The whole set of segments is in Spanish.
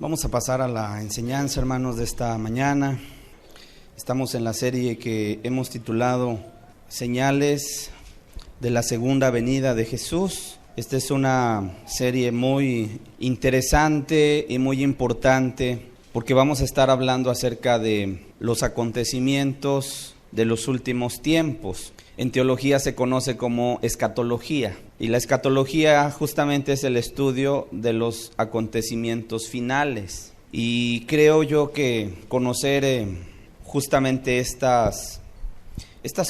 Vamos a pasar a la enseñanza, hermanos, de esta mañana. Estamos en la serie que hemos titulado Señales de la Segunda Venida de Jesús. Esta es una serie muy interesante y muy importante porque vamos a estar hablando acerca de los acontecimientos de los últimos tiempos. En teología se conoce como escatología, y la escatología justamente es el estudio de los acontecimientos finales. Y creo yo que conocer justamente estas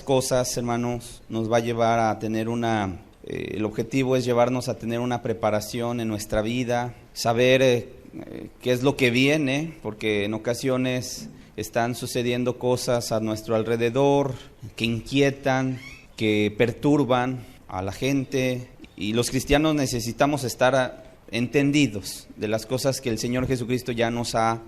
cosas, hermanos, nos va a llevar a tener el objetivo es llevarnos a tener una preparación en nuestra vida, saber qué es lo que viene, porque en ocasiones están sucediendo cosas a nuestro alrededor que inquietan, que perturban a la gente, y los cristianos necesitamos estar entendidos de las cosas que el Señor Jesucristo ya nos ha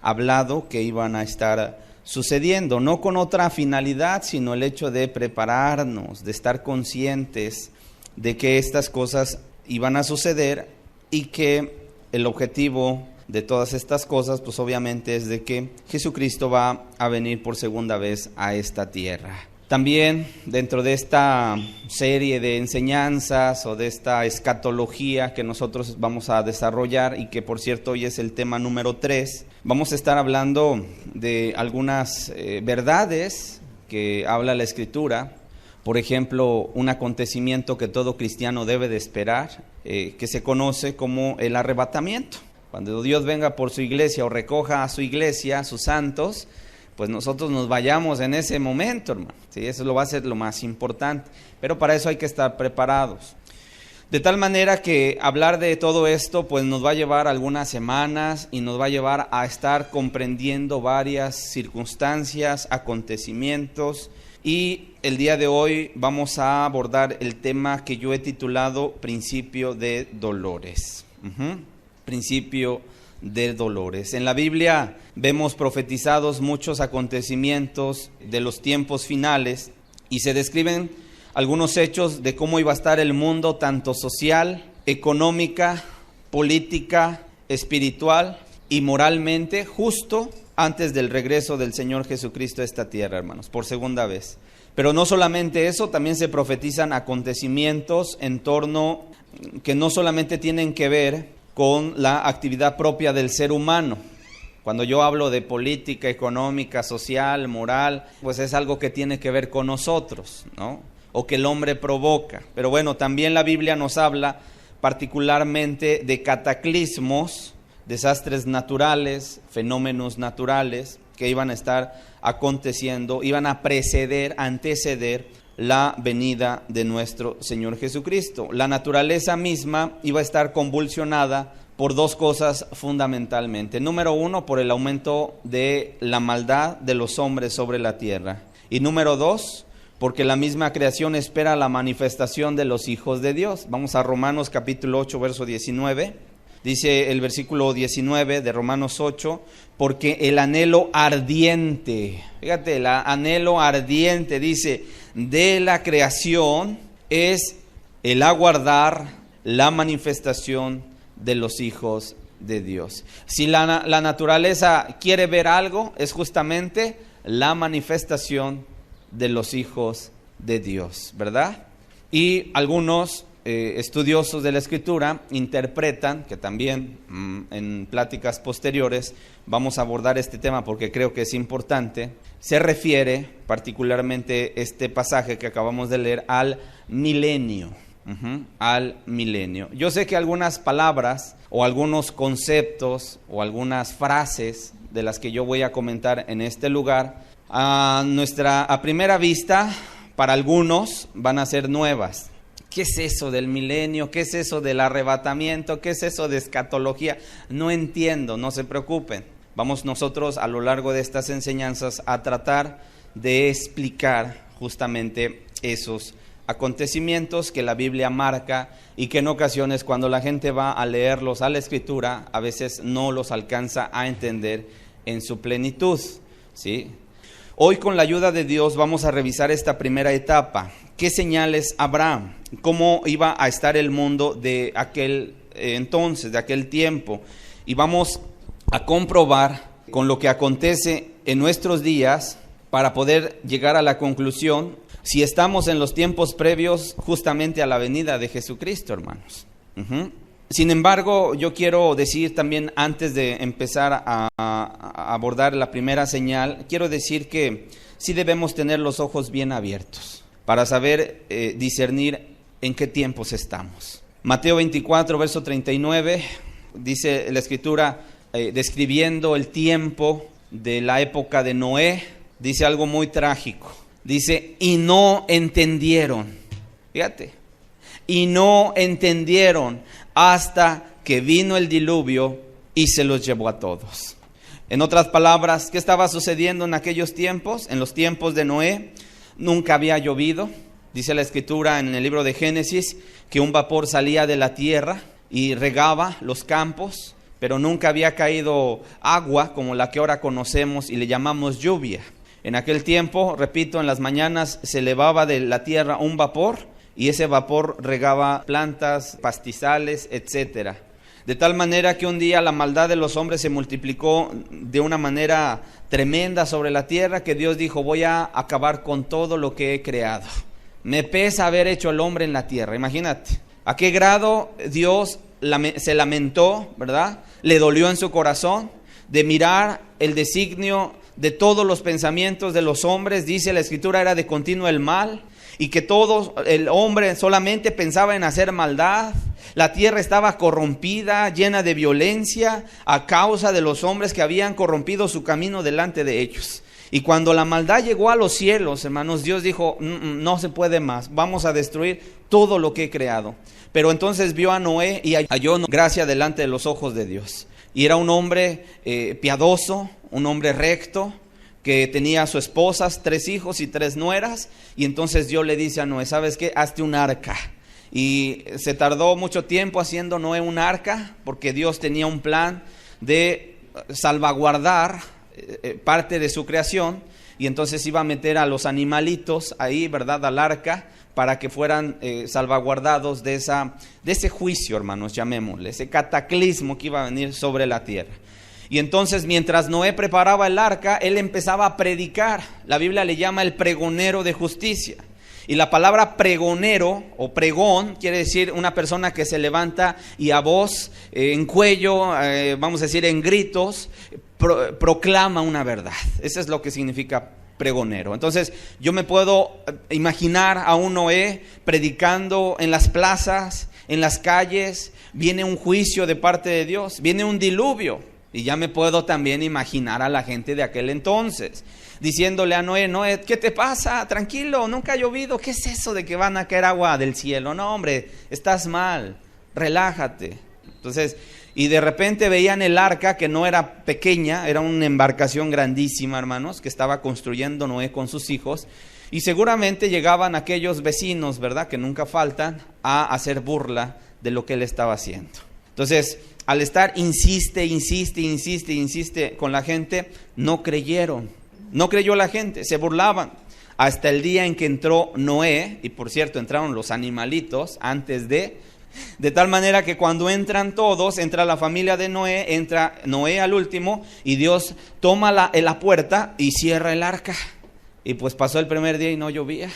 hablado que iban a estar sucediendo, no con otra finalidad, sino el hecho de prepararnos, de estar conscientes de que estas cosas iban a suceder y que el objetivo de todas estas cosas, pues obviamente es de que Jesucristo va a venir por segunda vez a esta tierra. También dentro de esta serie de enseñanzas o de esta escatología que nosotros vamos a desarrollar, y que por cierto hoy es el tema número 3, vamos a estar hablando de algunas verdades que habla la Escritura. Por ejemplo, un acontecimiento que todo cristiano debe de esperar, que se conoce como el arrebatamiento. Cuando Dios venga por su iglesia o recoja a su iglesia, a sus santos, pues nosotros nos vayamos en ese momento, hermano. Sí, eso lo va a ser lo más importante. Pero para eso hay que estar preparados. De tal manera que hablar de todo esto, pues nos va a llevar algunas semanas y nos va a llevar a estar comprendiendo varias circunstancias, acontecimientos. Y el día de hoy vamos a abordar el tema que yo he titulado Principio de Dolores. Principio de dolores. En la Biblia vemos profetizados muchos acontecimientos de los tiempos finales y se describen algunos hechos de cómo iba a estar el mundo, tanto social, económica, política, espiritual y moralmente, justo antes del regreso del Señor Jesucristo a esta tierra, hermanos, por segunda vez. Pero no solamente eso, también se profetizan acontecimientos en torno que no solamente tienen que ver con la actividad propia del ser humano. Cuando yo hablo de política, económica, social, moral, pues es algo que tiene que ver con nosotros, ¿no? O que el hombre provoca. Pero bueno, también la Biblia nos habla particularmente de cataclismos, desastres naturales, fenómenos naturales que iban a estar aconteciendo, iban a anteceder la venida de nuestro Señor Jesucristo. La naturaleza misma iba a estar convulsionada por dos cosas fundamentalmente. Número uno, por el aumento de la maldad de los hombres sobre la tierra. Y número dos, porque la misma creación espera la manifestación de los hijos de Dios. Vamos a Romanos capítulo 8, verso 19. Dice el versículo 19 de Romanos 8, porque el anhelo ardiente, fíjate, el anhelo ardiente, dice, de la creación es el aguardar la manifestación de los hijos de Dios. Si la naturaleza quiere ver algo, es justamente la manifestación de los hijos de Dios, ¿verdad? Y algunos estudiosos de la Escritura interpretan, que también en pláticas posteriores vamos a abordar este tema porque creo que es importante, se refiere particularmente este pasaje que acabamos de leer al milenio. Al milenio. Yo sé que algunas palabras o algunos conceptos o algunas frases de las que yo voy a comentar en este lugar, a primera vista, para algunos van a ser nuevas. ¿Qué es eso del milenio? ¿Qué es eso del arrebatamiento? ¿Qué es eso de escatología? No entiendo, no se preocupen. Vamos nosotros a lo largo de estas enseñanzas a tratar de explicar justamente esos acontecimientos que la Biblia marca y que en ocasiones cuando la gente va a leerlos a la Escritura, a veces no los alcanza a entender en su plenitud, ¿sí? Hoy con la ayuda de Dios vamos a revisar esta primera etapa. ¿Qué señales habrá? ¿Cómo iba a estar el mundo de aquel entonces, de aquel tiempo? Y vamos a comprobar con lo que acontece en nuestros días para poder llegar a la conclusión si estamos en los tiempos previos justamente a la venida de Jesucristo, hermanos. Sin embargo, yo quiero decir también, antes de empezar a abordar la primera señal, quiero decir que sí debemos tener los ojos bien abiertos para saber discernir en qué tiempos estamos. Mateo 24, verso 39, dice la Escritura, describiendo el tiempo de la época de Noé, dice algo muy trágico. Dice, y no entendieron, fíjate, y no entendieron hasta que vino el diluvio y se los llevó a todos. En otras palabras, ¿qué estaba sucediendo en aquellos tiempos? En los tiempos de Noé, nunca había llovido. Dice la Escritura en el libro de Génesis que un vapor salía de la tierra y regaba los campos, pero nunca había caído agua como la que ahora conocemos y le llamamos lluvia. En aquel tiempo, repito, en las mañanas se elevaba de la tierra un vapor y ese vapor regaba plantas, pastizales, etcétera. De tal manera que un día la maldad de los hombres se multiplicó de una manera tremenda sobre la tierra, que Dios dijo, voy a acabar con todo lo que he creado. Me pesa haber hecho al hombre en la tierra. Imagínate, a qué grado Dios se lamentó, ¿verdad? Le dolió en su corazón de mirar el designio de todos los pensamientos de los hombres. Dice la Escritura, era de continuo el mal, y que el hombre solamente pensaba en hacer maldad. La tierra estaba corrompida, llena de violencia, a causa de los hombres que habían corrompido su camino delante de ellos. Y cuando la maldad llegó a los cielos, hermanos, Dios dijo, no se puede más, vamos a destruir todo lo que he creado. Pero entonces vio a Noé y halló gracia delante de los ojos de Dios. Y era un hombre piadoso, un hombre recto, que tenía a su esposa, 3 hijos y 3 nueras. Y entonces Dios le dice a Noé, ¿sabes qué? Hazte un arca. Y se tardó mucho tiempo haciendo Noé un arca, porque Dios tenía un plan de salvaguardar parte de su creación, y entonces iba a meter a los animalitos ahí, ¿verdad?, al arca, para que fueran salvaguardados de ese juicio, hermanos, llamémosle, ese cataclismo que iba a venir sobre la tierra. Y entonces, mientras Noé preparaba el arca, él empezaba a predicar. La Biblia le llama el pregonero de justicia. Y la palabra pregonero o pregón quiere decir una persona que se levanta y a voz en cuello, vamos a decir en gritos, proclama una verdad. Eso es lo que significa pregonero. Entonces yo me puedo imaginar a un Noé predicando en las plazas, en las calles. Viene un juicio de parte de Dios, viene un diluvio. Y ya me puedo también imaginar a la gente de aquel entonces diciéndole a Noé, Noé, ¿qué te pasa? Tranquilo, nunca ha llovido. ¿Qué es eso de que van a caer agua del cielo? No, hombre, estás mal, relájate. Entonces, y de repente veían el arca, que no era pequeña, era una embarcación grandísima, hermanos, que estaba construyendo Noé con sus hijos. Y seguramente llegaban aquellos vecinos, ¿verdad?, que nunca faltan, a hacer burla de lo que él estaba haciendo. Entonces, al estar insiste con la gente, no creyeron. No creyó la gente, se burlaban. Hasta el día en que entró Noé, y por cierto entraron los animalitos antes de tal manera que cuando entran todos, entra la familia de Noé, entra Noé al último, y Dios toma la puerta y cierra el arca. Y pues pasó el primer día y no llovía,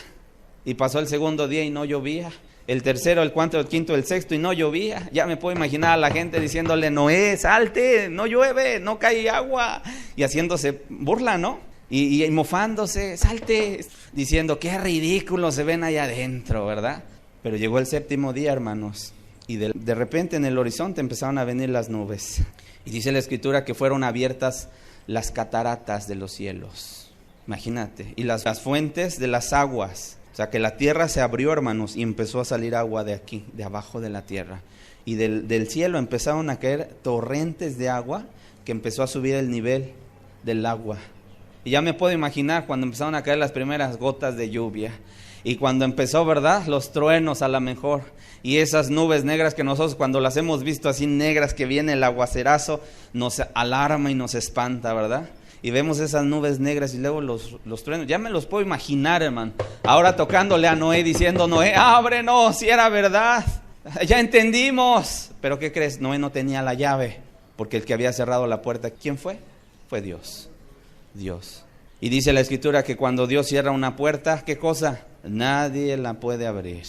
y pasó el segundo día y no llovía, el tercero, el cuarto, el quinto, el sexto y no llovía. Ya me puedo imaginar a la gente diciéndole, Noé, salte, no llueve, no cae agua, y haciéndose burla, ¿no? Y mofándose, salte, diciendo, qué ridículo se ven allá adentro, ¿verdad? Pero llegó el 7º día, hermanos, y de repente en el horizonte empezaron a venir las nubes. Y dice la Escritura que fueron abiertas las cataratas de los cielos. Imagínate, y las fuentes de las aguas. O sea, que la tierra se abrió, hermanos, y empezó a salir agua de aquí, de abajo de la tierra. Y del cielo empezaron a caer torrentes de agua, que empezó a subir el nivel del agua. Y ya me puedo imaginar cuando empezaron a caer las primeras gotas de lluvia. Y cuando empezó, ¿verdad?, los truenos a lo mejor. Y esas nubes negras que nosotros cuando las hemos visto así negras, que viene el aguacerazo, nos alarma y nos espanta, ¿verdad? Y vemos esas nubes negras y luego los truenos. Ya me los puedo imaginar, hermano. Ahora tocándole a Noé, diciendo, Noé, ábrenos, si era verdad. Ya entendimos. Pero ¿qué crees? Noé no tenía la llave, porque el que había cerrado la puerta, ¿quién fue? Fue Dios. Dios. Y dice la Escritura que cuando Dios cierra una puerta, ¿qué cosa? Nadie la puede abrir.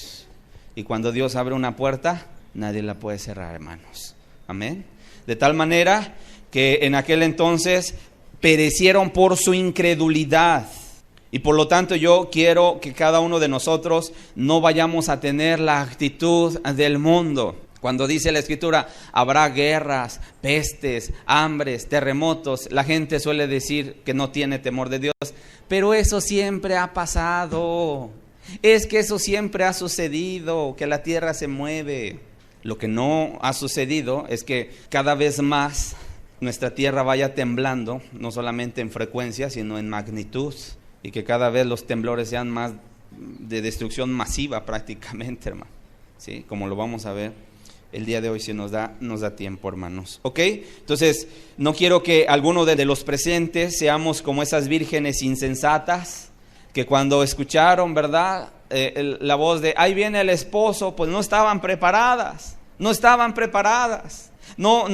Y cuando Dios abre una puerta, nadie la puede cerrar, hermanos. Amén. De tal manera que en aquel entonces perecieron por su incredulidad. Y por lo tanto yo quiero que cada uno de nosotros no vayamos a tener la actitud del mundo. Cuando dice la Escritura, habrá guerras, pestes, hambres, terremotos, la gente suele decir que no tiene temor de Dios, pero eso siempre ha pasado. Es que eso siempre ha sucedido, que la tierra se mueve. Lo que no ha sucedido es que cada vez más nuestra tierra vaya temblando, no solamente en frecuencia, sino en magnitud, y que cada vez los temblores sean más de destrucción masiva prácticamente, hermano. ¿Sí? Como lo vamos a ver el día de hoy, si nos da tiempo, hermanos. ¿Ok? Entonces, no quiero que alguno de los presentes seamos como esas vírgenes insensatas, que cuando escucharon, ¿verdad?, la voz de ahí viene el esposo, pues no estaban preparadas. No,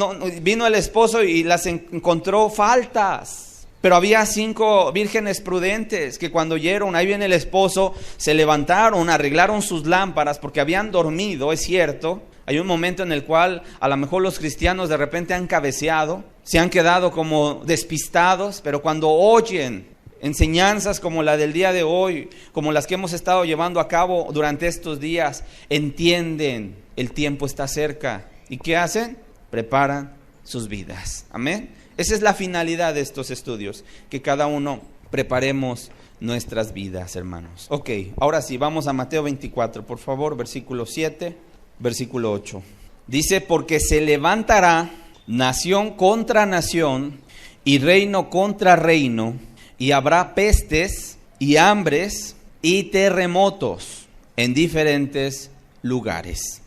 vino el esposo y las encontró faltas. Pero había 5 vírgenes prudentes que cuando oyeron ahí viene el esposo, se levantaron, arreglaron sus lámparas porque habían dormido, es cierto. Hay un momento en el cual a lo mejor los cristianos de repente han cabeceado, se han quedado como despistados, pero cuando oyen enseñanzas como la del día de hoy, como las que hemos estado llevando a cabo durante estos días, entienden, el tiempo está cerca. ¿Y qué hacen? Preparan sus vidas. Amén. Esa es la finalidad de estos estudios, que cada uno preparemos nuestras vidas, hermanos. Ok, ahora sí, vamos a Mateo 24, por favor, versículo 7, versículo 8. Dice, porque se levantará nación contra nación y reino contra reino, y habrá pestes y hambres y terremotos en diferentes lugares.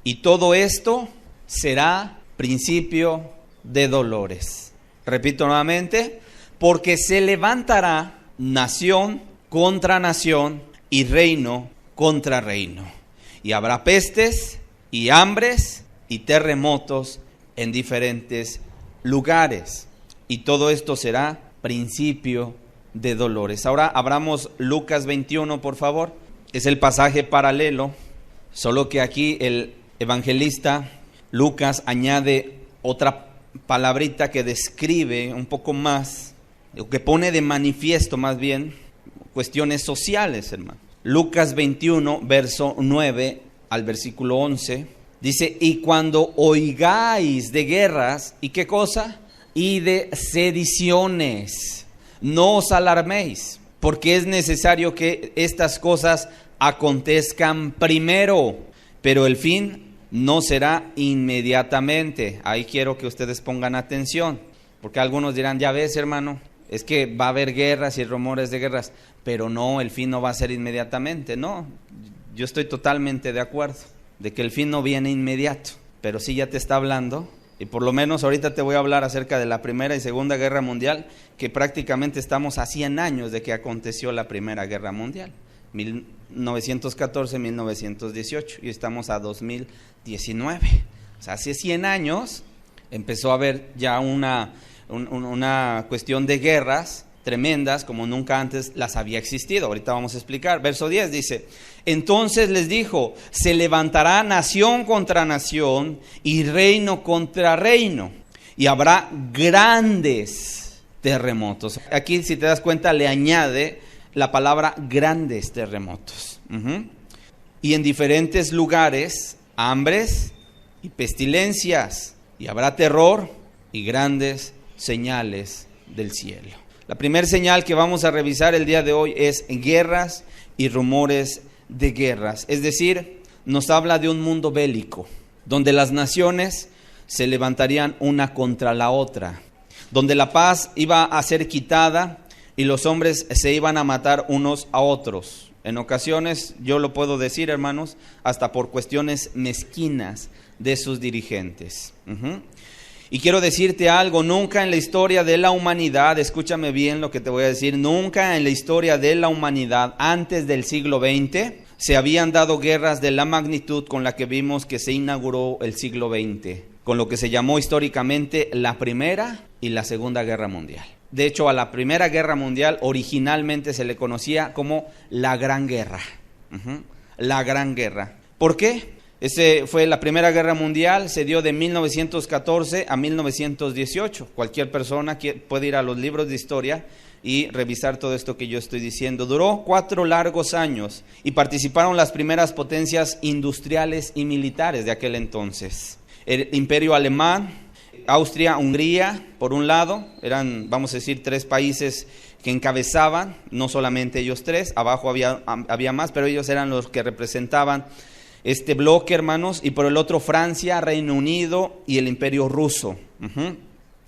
Y todo esto será principio de dolores. Repito nuevamente, porque se levantará nación contra nación y reino contra reino. Y habrá pestes y hambres y terremotos en diferentes lugares. Y todo esto será principio de dolores. Ahora abramos Lucas 21, por favor. Es el pasaje paralelo, solo que aquí el evangelista Lucas añade otra palabrita que describe un poco más, que pone de manifiesto más bien cuestiones sociales, hermano. Lucas 21, verso 9 al versículo 11, dice, y cuando oigáis de guerras, ¿y qué cosa? Y de sediciones, no os alarméis, porque es necesario que estas cosas acontezcan primero, pero el fin no será inmediatamente. Ahí quiero que ustedes pongan atención, porque algunos dirán, ya ves, hermano, es que va a haber guerras y rumores de guerras, pero no, el fin no va a ser inmediatamente. No, yo estoy totalmente de acuerdo de que el fin no viene inmediato, pero sí ya te está hablando. Y por lo menos ahorita te voy a hablar acerca de la Primera y Segunda Guerra Mundial, que prácticamente estamos a 100 años de que aconteció la Primera Guerra Mundial, 1914-1918, y estamos a 2019. O sea, hace 100 años empezó a haber ya una cuestión de guerras tremendas como nunca antes las había existido. Ahorita vamos a explicar. Verso 10 dice, entonces les dijo, se levantará nación contra nación y reino contra reino, y habrá grandes terremotos. Aquí, si te das cuenta, le añade la palabra grandes terremotos. Y en diferentes lugares, hambres y pestilencias, y habrá terror y grandes señales del cielo. La primera señal que vamos a revisar el día de hoy es guerras y rumores de guerras. Es decir, nos habla de un mundo bélico, donde las naciones se levantarían una contra la otra, donde la paz iba a ser quitada y los hombres se iban a matar unos a otros. En ocasiones, yo lo puedo decir, hermanos, hasta por cuestiones mezquinas de sus dirigentes. Y quiero decirte algo, nunca en la historia de la humanidad, escúchame bien lo que te voy a decir, nunca en la historia de la humanidad antes del siglo XX se habían dado guerras de la magnitud con la que vimos que se inauguró el siglo XX, con lo que se llamó históricamente la Primera y la Segunda Guerra Mundial. De hecho, a la Primera Guerra Mundial originalmente se le conocía como la Gran Guerra. La Gran Guerra. ¿Por qué? La Primera Guerra Mundial, se dio de 1914 a 1918. Cualquier persona puede ir a los libros de historia y revisar todo esto que yo estoy diciendo. Duró 4 largos años y participaron las primeras potencias industriales y militares de aquel entonces. El Imperio Alemán, Austria, Hungría, por un lado, eran, vamos a decir, 3 países que encabezaban, no solamente ellos 3, abajo había más, pero ellos eran los que representaban este bloque, hermanos, y por el otro Francia, Reino Unido y el Imperio Ruso.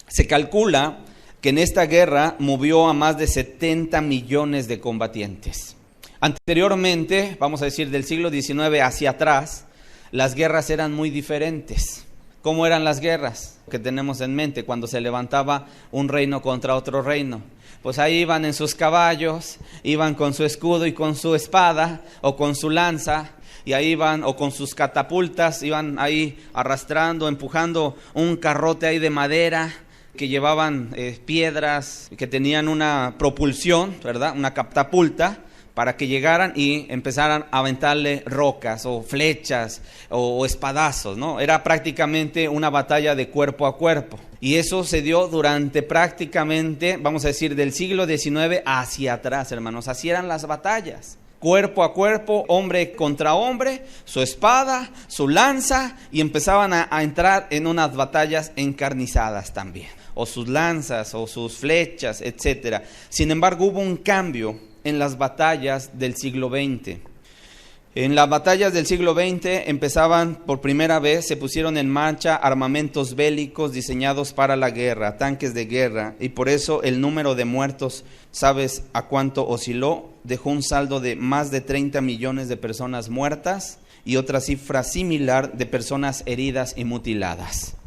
Se calcula que en esta guerra movió a más de 70 millones de combatientes. Anteriormente, vamos a decir del siglo XIX hacia atrás, las guerras eran muy diferentes. ¿Cómo eran las guerras que tenemos en mente cuando se levantaba un reino contra otro reino? Pues ahí iban en sus caballos, iban con su escudo y con su espada o con su lanza, y ahí iban, o con sus catapultas, iban ahí arrastrando, empujando un carrote ahí de madera, que llevaban piedras, que tenían una propulsión, ¿verdad? Una catapulta, para que llegaran y empezaran a aventarle rocas o flechas o espadazos, ¿no? Era prácticamente una batalla de cuerpo a cuerpo. Y eso se dio durante prácticamente, vamos a decir, del siglo XIX hacia atrás, hermanos. Así eran las batallas. Cuerpo a cuerpo, hombre contra hombre, su espada, su lanza, y empezaban a entrar en unas batallas encarnizadas también. O sus lanzas, o sus flechas, etcétera. Sin embargo, hubo un cambio en las batallas del siglo XX. En las batallas del siglo XX empezaban por primera vez, se pusieron en marcha armamentos bélicos diseñados para la guerra, tanques de guerra, y por eso el número de muertos, ¿sabes a cuánto osciló? Dejó un saldo de más de 30 millones de personas muertas y otra cifra similar de personas heridas y mutiladas.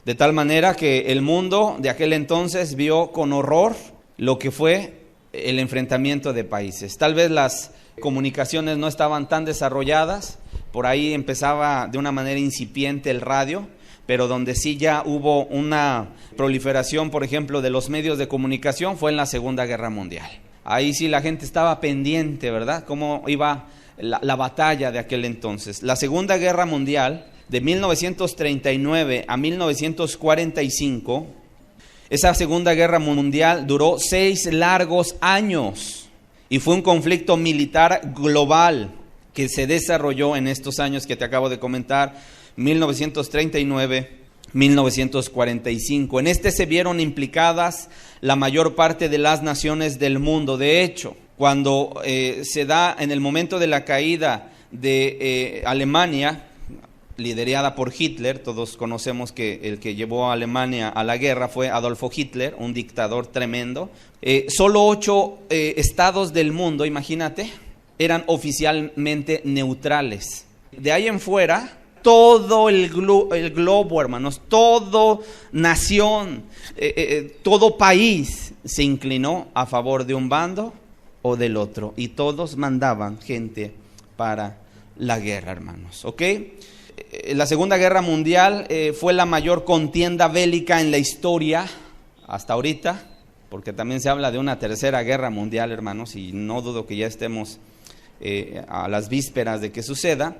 De tal manera que el mundo de aquel entonces vio con horror lo que fue el enfrentamiento de países. Tal vez las comunicaciones no estaban tan desarrolladas, por ahí empezaba de una manera incipiente el radio, pero donde sí ya hubo una proliferación, por ejemplo, de los medios de comunicación fue en la Segunda Guerra Mundial. Ahí sí la gente estaba pendiente, ¿verdad? Cómo iba la batalla de aquel entonces. La Segunda Guerra Mundial, de 1939 a 1945, esa Segunda Guerra Mundial duró 6 largos años y fue un conflicto militar global que se desarrolló en estos años que te acabo de comentar, 1939-1945. En este se vieron implicadas la mayor parte de las naciones del mundo. De hecho, cuando se da en el momento de la caída de Alemania, liderada por Hitler, todos conocemos que el que llevó a Alemania a la guerra fue Adolfo Hitler, un dictador tremendo. Solo 8 estados del mundo, imagínate, eran oficialmente neutrales. De ahí en fuera, todo el globo, hermanos, toda nación, todo país se inclinó a favor de un bando o del otro, y todos mandaban gente para la guerra, hermanos, ¿ok? La Segunda Guerra Mundial fue la mayor contienda bélica en la historia hasta ahorita, porque también se habla de una tercera guerra mundial, hermanos, y no dudo que ya estemos a las vísperas de que suceda.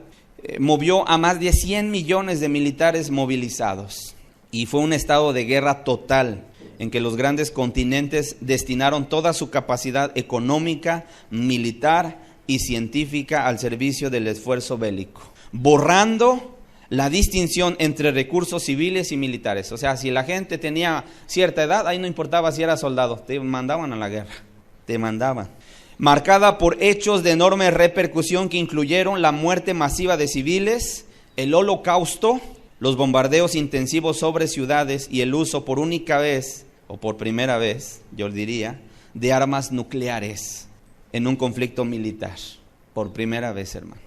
Movió a más de 100 millones de militares movilizados y fue un estado de guerra total en que los grandes continentes destinaron toda su capacidad económica, militar y científica al servicio del esfuerzo bélico, borrando la distinción entre recursos civiles y militares. O sea, si la gente tenía cierta edad, ahí no importaba si era soldado, te mandaban a la guerra, te mandaban. Marcada por hechos de enorme repercusión que incluyeron la muerte masiva de civiles, el holocausto, los bombardeos intensivos sobre ciudades y el uso por única vez, o por primera vez, yo diría, de armas nucleares en un conflicto militar. Por primera vez, hermano.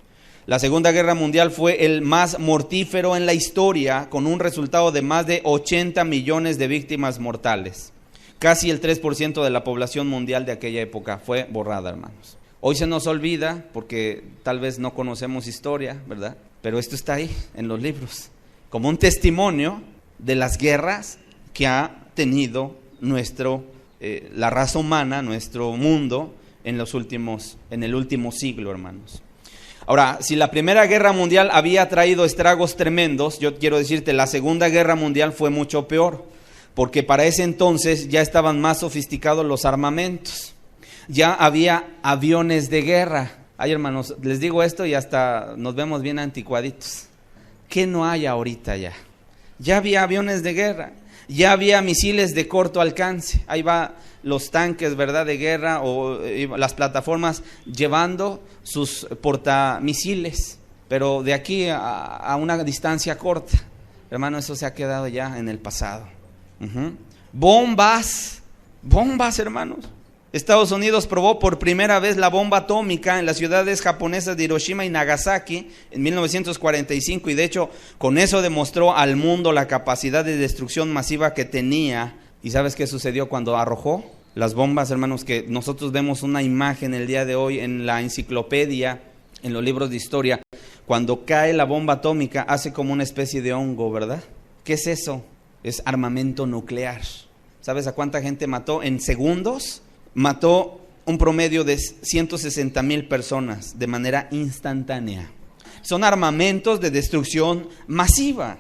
La Segunda Guerra Mundial fue el más mortífero en la historia, con un resultado de más de 80 millones de víctimas mortales. Casi el 3% de la población mundial de aquella época fue borrada, hermanos. Hoy se nos olvida porque tal vez no conocemos historia, ¿verdad? Pero esto está ahí en los libros como un testimonio de las guerras que ha tenido la raza humana, nuestro mundo, en el último siglo, hermanos. Ahora, si la Primera Guerra Mundial había traído estragos tremendos, yo quiero decirte, la Segunda Guerra Mundial fue mucho peor, porque para ese entonces ya estaban más sofisticados los armamentos, ya había aviones de guerra. Ay, hermanos, les digo esto y hasta nos vemos bien anticuaditos. ¿Qué no hay ahorita ya? Ya había aviones de guerra, ya había misiles de corto alcance. Ahí va los tanques, ¿verdad?, de guerra, o las plataformas llevando sus portamisiles, pero de aquí a una distancia corta. Hermano, eso se ha quedado ya en el pasado. Bombas, hermanos. Estados Unidos probó por primera vez la bomba atómica en las ciudades japonesas de Hiroshima y Nagasaki en 1945, y de hecho con eso demostró al mundo la capacidad de destrucción masiva que tenía. ¿Y sabes qué sucedió cuando arrojó las bombas, hermanos? Que nosotros vemos una imagen el día de hoy en la enciclopedia, en los libros de historia. Cuando cae la bomba atómica hace como una especie de hongo, ¿verdad? ¿Qué es eso? Es armamento nuclear. ¿Sabes a cuánta gente mató? En segundos mató un promedio de 160,000 personas de manera instantánea. Son armamentos de destrucción masiva.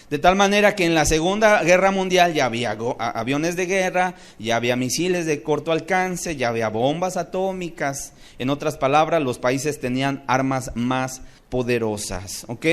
De tal manera que en la Segunda Guerra Mundial ya había aviones de guerra, ya había misiles de corto alcance, ya había bombas atómicas. En otras palabras, los países tenían armas más poderosas, ¿ok?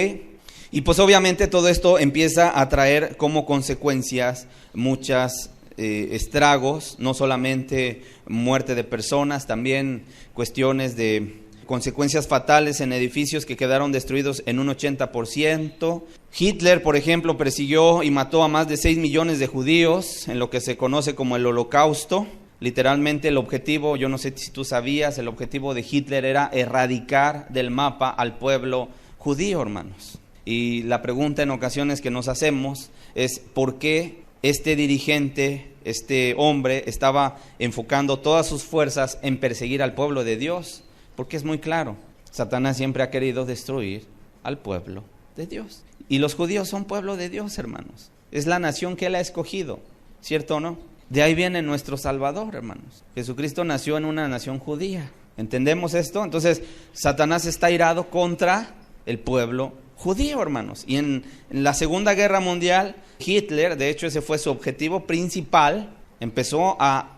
Y pues obviamente todo esto empieza a traer como consecuencias muchas estragos, no solamente muerte de personas, también cuestiones de consecuencias fatales en edificios que quedaron destruidos en un 80%. Hitler, por ejemplo, persiguió y mató a más de 6 millones de judíos en lo que se conoce como el Holocausto. Literalmente el objetivo, yo no sé si tú sabías, el objetivo de Hitler era erradicar del mapa al pueblo judío, hermanos. Y la pregunta en ocasiones que nos hacemos es ¿por qué este dirigente, este hombre, estaba enfocando todas sus fuerzas en perseguir al pueblo de Dios? Porque es muy claro, Satanás siempre ha querido destruir al pueblo de Dios. Y los judíos son pueblo de Dios, hermanos. Es la nación que Él ha escogido, ¿cierto o no? De ahí viene nuestro Salvador, hermanos. Jesucristo nació en una nación judía. ¿Entendemos esto? Entonces, Satanás está irado contra el pueblo judío, hermanos. Y en la Segunda Guerra Mundial, Hitler, de hecho ese fue su objetivo principal,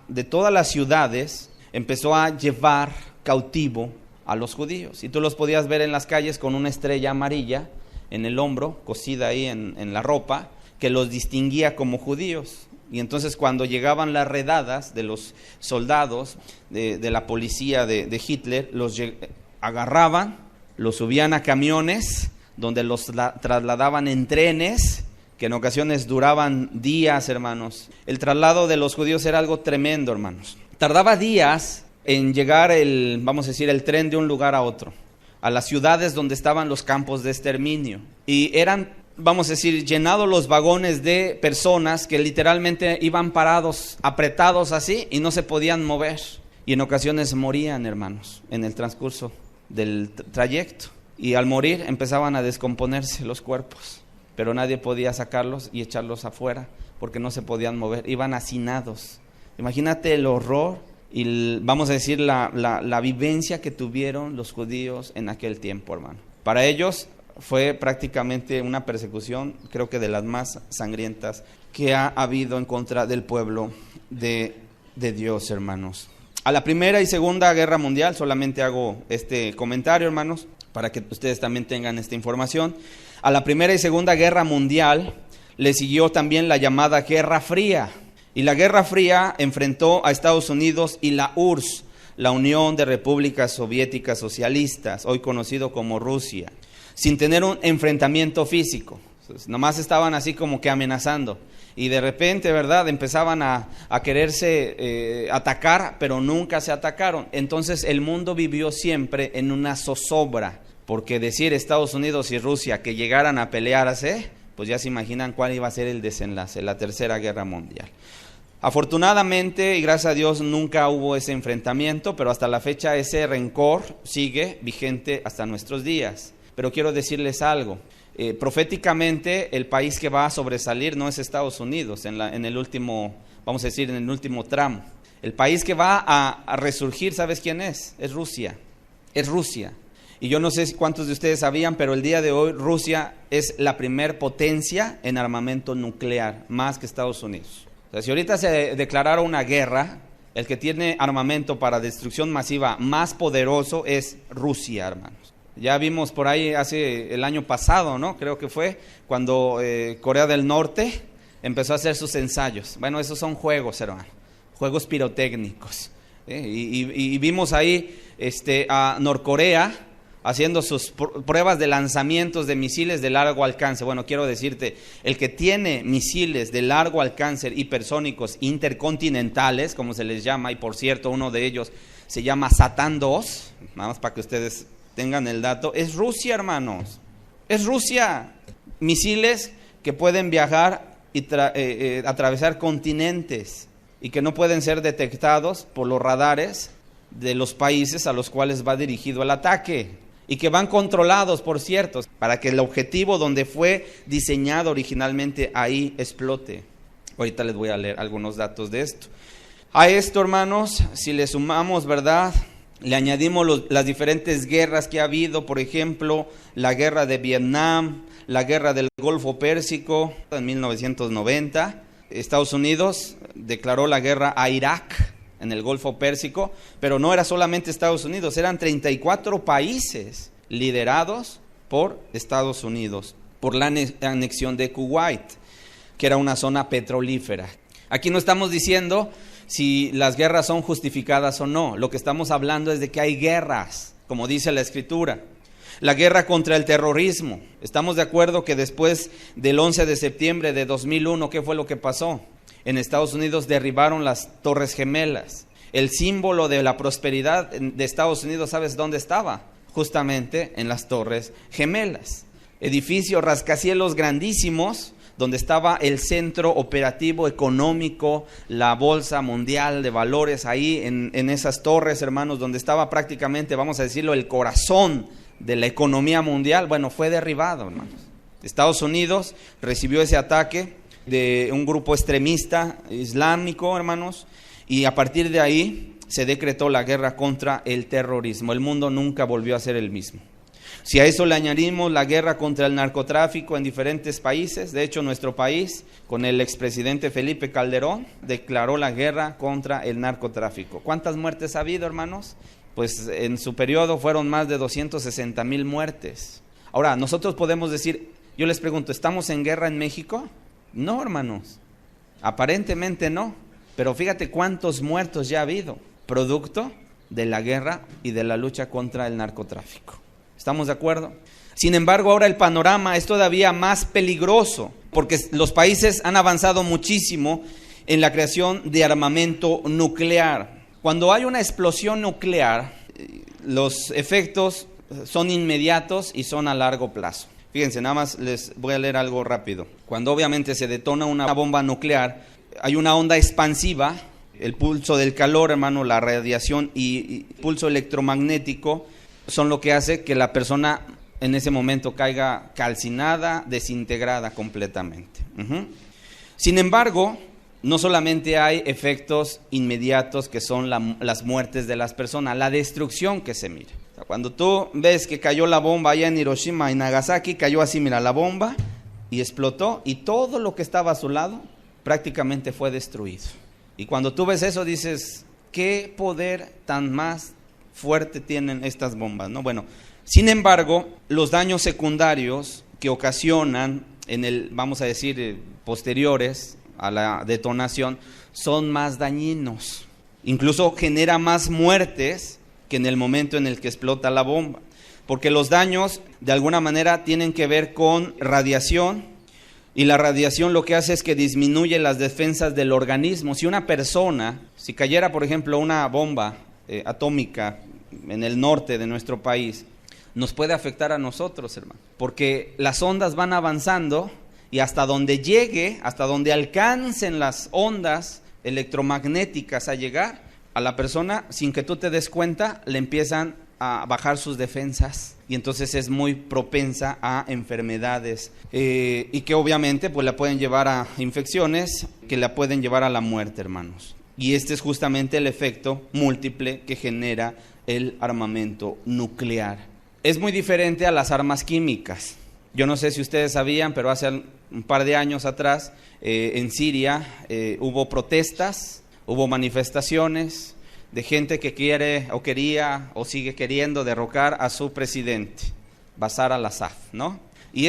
de todas las ciudades, empezó a llevar cautivo a los judíos. Y tú los podías ver en las calles con una estrella amarilla en el hombro, cosida ahí en la ropa, que los distinguía como judíos. Y entonces cuando llegaban las redadas de los soldados, de la policía de Hitler, los agarraban, los subían a camiones, donde los trasladaban en trenes, que en ocasiones duraban días, hermanos. El traslado de los judíos era algo tremendo, hermanos. Tardaba días en llegar el tren de un lugar a otro, a las ciudades donde estaban los campos de exterminio. Y eran, llenados los vagones de personas que literalmente iban parados, apretados así, y no se podían mover. Y en ocasiones morían, hermanos, en el transcurso del trayecto. Y al morir empezaban a descomponerse los cuerpos, pero nadie podía sacarlos y echarlos afuera porque no se podían mover, iban hacinados. Imagínate el horror y la vivencia que tuvieron los judíos en aquel tiempo, hermano. Para ellos fue prácticamente una persecución, creo que de las más sangrientas que ha habido en contra del pueblo de Dios, hermanos. A la Primera y Segunda Guerra Mundial, solamente hago este comentario, hermanos, para que ustedes también tengan esta información. A la Primera y Segunda Guerra Mundial le siguió también la llamada Guerra Fría. Y la Guerra Fría enfrentó a Estados Unidos y la URSS, la Unión de Repúblicas Soviéticas Socialistas, hoy conocido como Rusia, sin tener un enfrentamiento físico. Nomás estaban así como que amenazando. Y de repente, ¿verdad?, empezaban a quererse atacar, pero nunca se atacaron. Entonces el mundo vivió siempre en una zozobra, porque decir Estados Unidos y Rusia que llegaran a pelearse, pues ya se imaginan cuál iba a ser el desenlace, la Tercera Guerra Mundial. Afortunadamente, y gracias a Dios, nunca hubo ese enfrentamiento, pero hasta la fecha ese rencor sigue vigente hasta nuestros días. Pero quiero decirles algo, Proféticamente, el país que va a sobresalir no es Estados Unidos en el último, vamos a decir, en el último tramo. El país que va a resurgir, ¿sabes quién es? Es Rusia. Es Rusia. Y yo no sé cuántos de ustedes sabían, pero el día de hoy Rusia es la primer potencia en armamento nuclear, más que Estados Unidos. O sea, si ahorita se declarara una guerra, el que tiene armamento para destrucción masiva más poderoso es Rusia, hermanos. Ya vimos por ahí hace el año pasado, ¿no? Creo que fue cuando Corea del Norte empezó a hacer sus ensayos. Bueno, esos son juegos, hermano, juegos pirotécnicos. Y vimos ahí a Norcorea haciendo sus pruebas de lanzamientos de misiles de largo alcance. Bueno, quiero decirte, el que tiene misiles de largo alcance hipersónicos intercontinentales, como se les llama, y por cierto, uno de ellos se llama Satán II, nada más para que ustedes tengan el dato, es Rusia, hermanos. Es Rusia. Misiles que pueden viajar y atravesar continentes y que no pueden ser detectados por los radares de los países a los cuales va dirigido el ataque, y que van controlados, por cierto, para que el objetivo donde fue diseñado originalmente ahí explote. Ahorita les voy a leer algunos datos de esto. A esto, hermanos, si le sumamos, ¿verdad?, le añadimos las diferentes guerras que ha habido, por ejemplo, la guerra de Vietnam, la guerra del Golfo Pérsico en 1990. Estados Unidos declaró la guerra a Irak en el Golfo Pérsico, pero no era solamente Estados Unidos, eran 34 países liderados por Estados Unidos, por la anexión de Kuwait, que era una zona petrolífera. Aquí no estamos diciendo si las guerras son justificadas o no, lo que estamos hablando es de que hay guerras, como dice la Escritura. La guerra contra el terrorismo. Estamos de acuerdo que después del 11 de septiembre de 2001, ¿qué fue lo que pasó? En Estados Unidos derribaron las Torres Gemelas. El símbolo de la prosperidad de Estados Unidos, ¿sabes dónde estaba? Justamente en las Torres Gemelas. Edificios rascacielos grandísimos, donde estaba el centro operativo económico, la bolsa mundial de valores, ahí en esas torres, hermanos, donde estaba prácticamente, vamos a decirlo, el corazón de la economía mundial. Bueno, fue derribado, hermanos. Estados Unidos recibió ese ataque de un grupo extremista islámico, hermanos, y a partir de ahí se decretó la guerra contra el terrorismo. El mundo nunca volvió a ser el mismo. Si a eso le añadimos la guerra contra el narcotráfico en diferentes países, de hecho nuestro país, con el expresidente Felipe Calderón, declaró la guerra contra el narcotráfico. ¿Cuántas muertes ha habido, hermanos? Pues en su periodo fueron más de 260,000 muertes. Ahora, nosotros podemos decir, yo les pregunto, ¿estamos en guerra en México? No, hermanos, aparentemente no, pero fíjate cuántos muertos ya ha habido, producto de la guerra y de la lucha contra el narcotráfico. ¿Estamos de acuerdo? Sin embargo, ahora el panorama es todavía más peligroso, porque los países han avanzado muchísimo en la creación de armamento nuclear. Cuando hay una explosión nuclear, los efectos son inmediatos y son a largo plazo. Fíjense, nada más les voy a leer algo rápido. Cuando obviamente se detona una bomba nuclear, hay una onda expansiva, el pulso del calor, hermano, la radiación y pulso electromagnético son lo que hace que la persona en ese momento caiga calcinada, desintegrada completamente. Sin embargo, no solamente hay efectos inmediatos que son las muertes de las personas, la destrucción que se mira. O sea, cuando tú ves que cayó la bomba allá en Hiroshima y Nagasaki, cayó así, mira, la bomba y explotó y todo lo que estaba a su lado prácticamente fue destruido. Y cuando tú ves eso dices, ¿qué poder tan más fuerte tienen estas bombas, ¿no? Bueno, sin embargo, los daños secundarios que ocasionan vamos a decir, posteriores a la detonación, son más dañinos. Incluso genera más muertes que en el momento en el que explota la bomba. Porque los daños, de alguna manera, tienen que ver con radiación, y la radiación lo que hace es que disminuye las defensas del organismo. Si una persona, si cayera, por ejemplo, una bomba atómica en el norte de nuestro país, nos puede afectar a nosotros, hermano, porque las ondas van avanzando y hasta donde llegue, hasta donde alcancen las ondas electromagnéticas a llegar a la persona, sin que tú te des cuenta, le empiezan a bajar sus defensas y entonces es muy propensa a enfermedades y que obviamente pues la pueden llevar a infecciones que la pueden llevar a la muerte, hermanos. Y este es justamente el efecto múltiple que genera el armamento nuclear. Es muy diferente a las armas químicas. Yo no sé si ustedes sabían, pero hace un par de años atrás en Siria hubo protestas, hubo manifestaciones de gente que quiere o quería o sigue queriendo derrocar a su presidente, Bashar al-Assad, ¿no? Y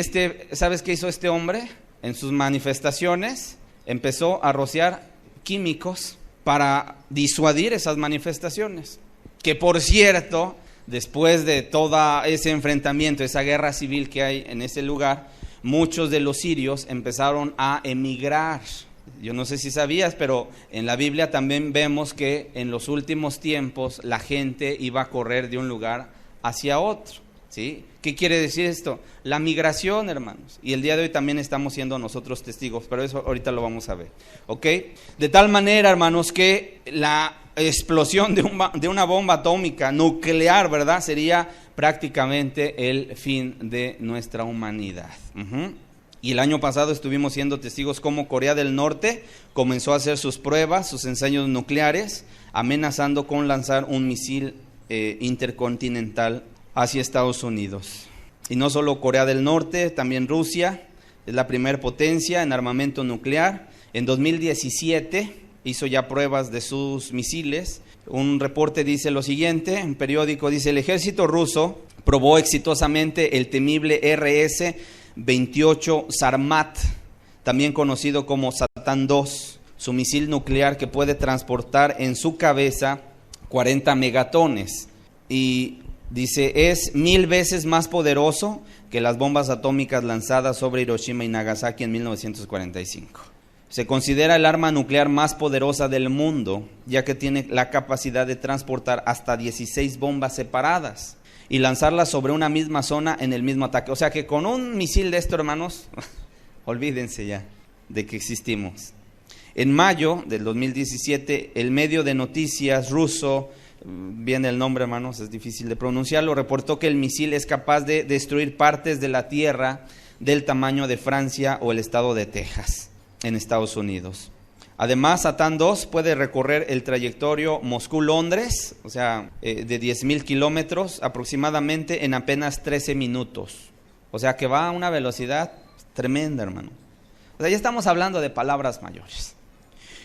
¿sabes qué hizo este hombre? En sus manifestaciones empezó a rociar químicos para disuadir esas manifestaciones. Que por cierto, después de todo ese enfrentamiento, esa guerra civil que hay en ese lugar, muchos de los sirios empezaron a emigrar. Yo no sé si sabías, pero en la Biblia también vemos que en los últimos tiempos la gente iba a correr de un lugar hacia otro, ¿sí? ¿Qué quiere decir esto? La migración, hermanos. Y el día de hoy también estamos siendo nosotros testigos, pero eso ahorita lo vamos a ver, ¿ok? De tal manera, hermanos, que la explosión de una bomba atómica nuclear, ¿verdad?, sería prácticamente el fin de nuestra humanidad. Y el año pasado estuvimos siendo testigos cómo Corea del Norte comenzó a hacer sus pruebas, sus ensayos nucleares, amenazando con lanzar un misil intercontinental hacia Estados Unidos. Y no solo Corea del Norte, también Rusia es la primera potencia en armamento nuclear. En 2017 hizo ya pruebas de sus misiles. Un reporte dice lo siguiente, un periódico dice: el ejército ruso probó exitosamente el temible RS-28 Sarmat, también conocido como Satán II, su misil nuclear que puede transportar en su cabeza 40 megatones. Y dice, es 1000 veces más poderoso que las bombas atómicas lanzadas sobre Hiroshima y Nagasaki en 1945. Se considera el arma nuclear más poderosa del mundo, ya que tiene la capacidad de transportar hasta 16 bombas separadas y lanzarlas sobre una misma zona en el mismo ataque. O sea que con un misil de esto, hermanos, olvídense ya de que existimos. En mayo del 2017, el medio de noticias ruso, viene el nombre, hermanos, es difícil de pronunciarlo, reportó que el misil es capaz de destruir partes de la tierra del tamaño de Francia o el estado de Texas, en Estados Unidos. Además, Satán II puede recorrer el trayectorio Moscú-Londres, o sea, de 10,000 kilómetros aproximadamente en apenas 13 minutos. O sea, que va a una velocidad tremenda, hermano. O sea, ya estamos hablando de palabras mayores.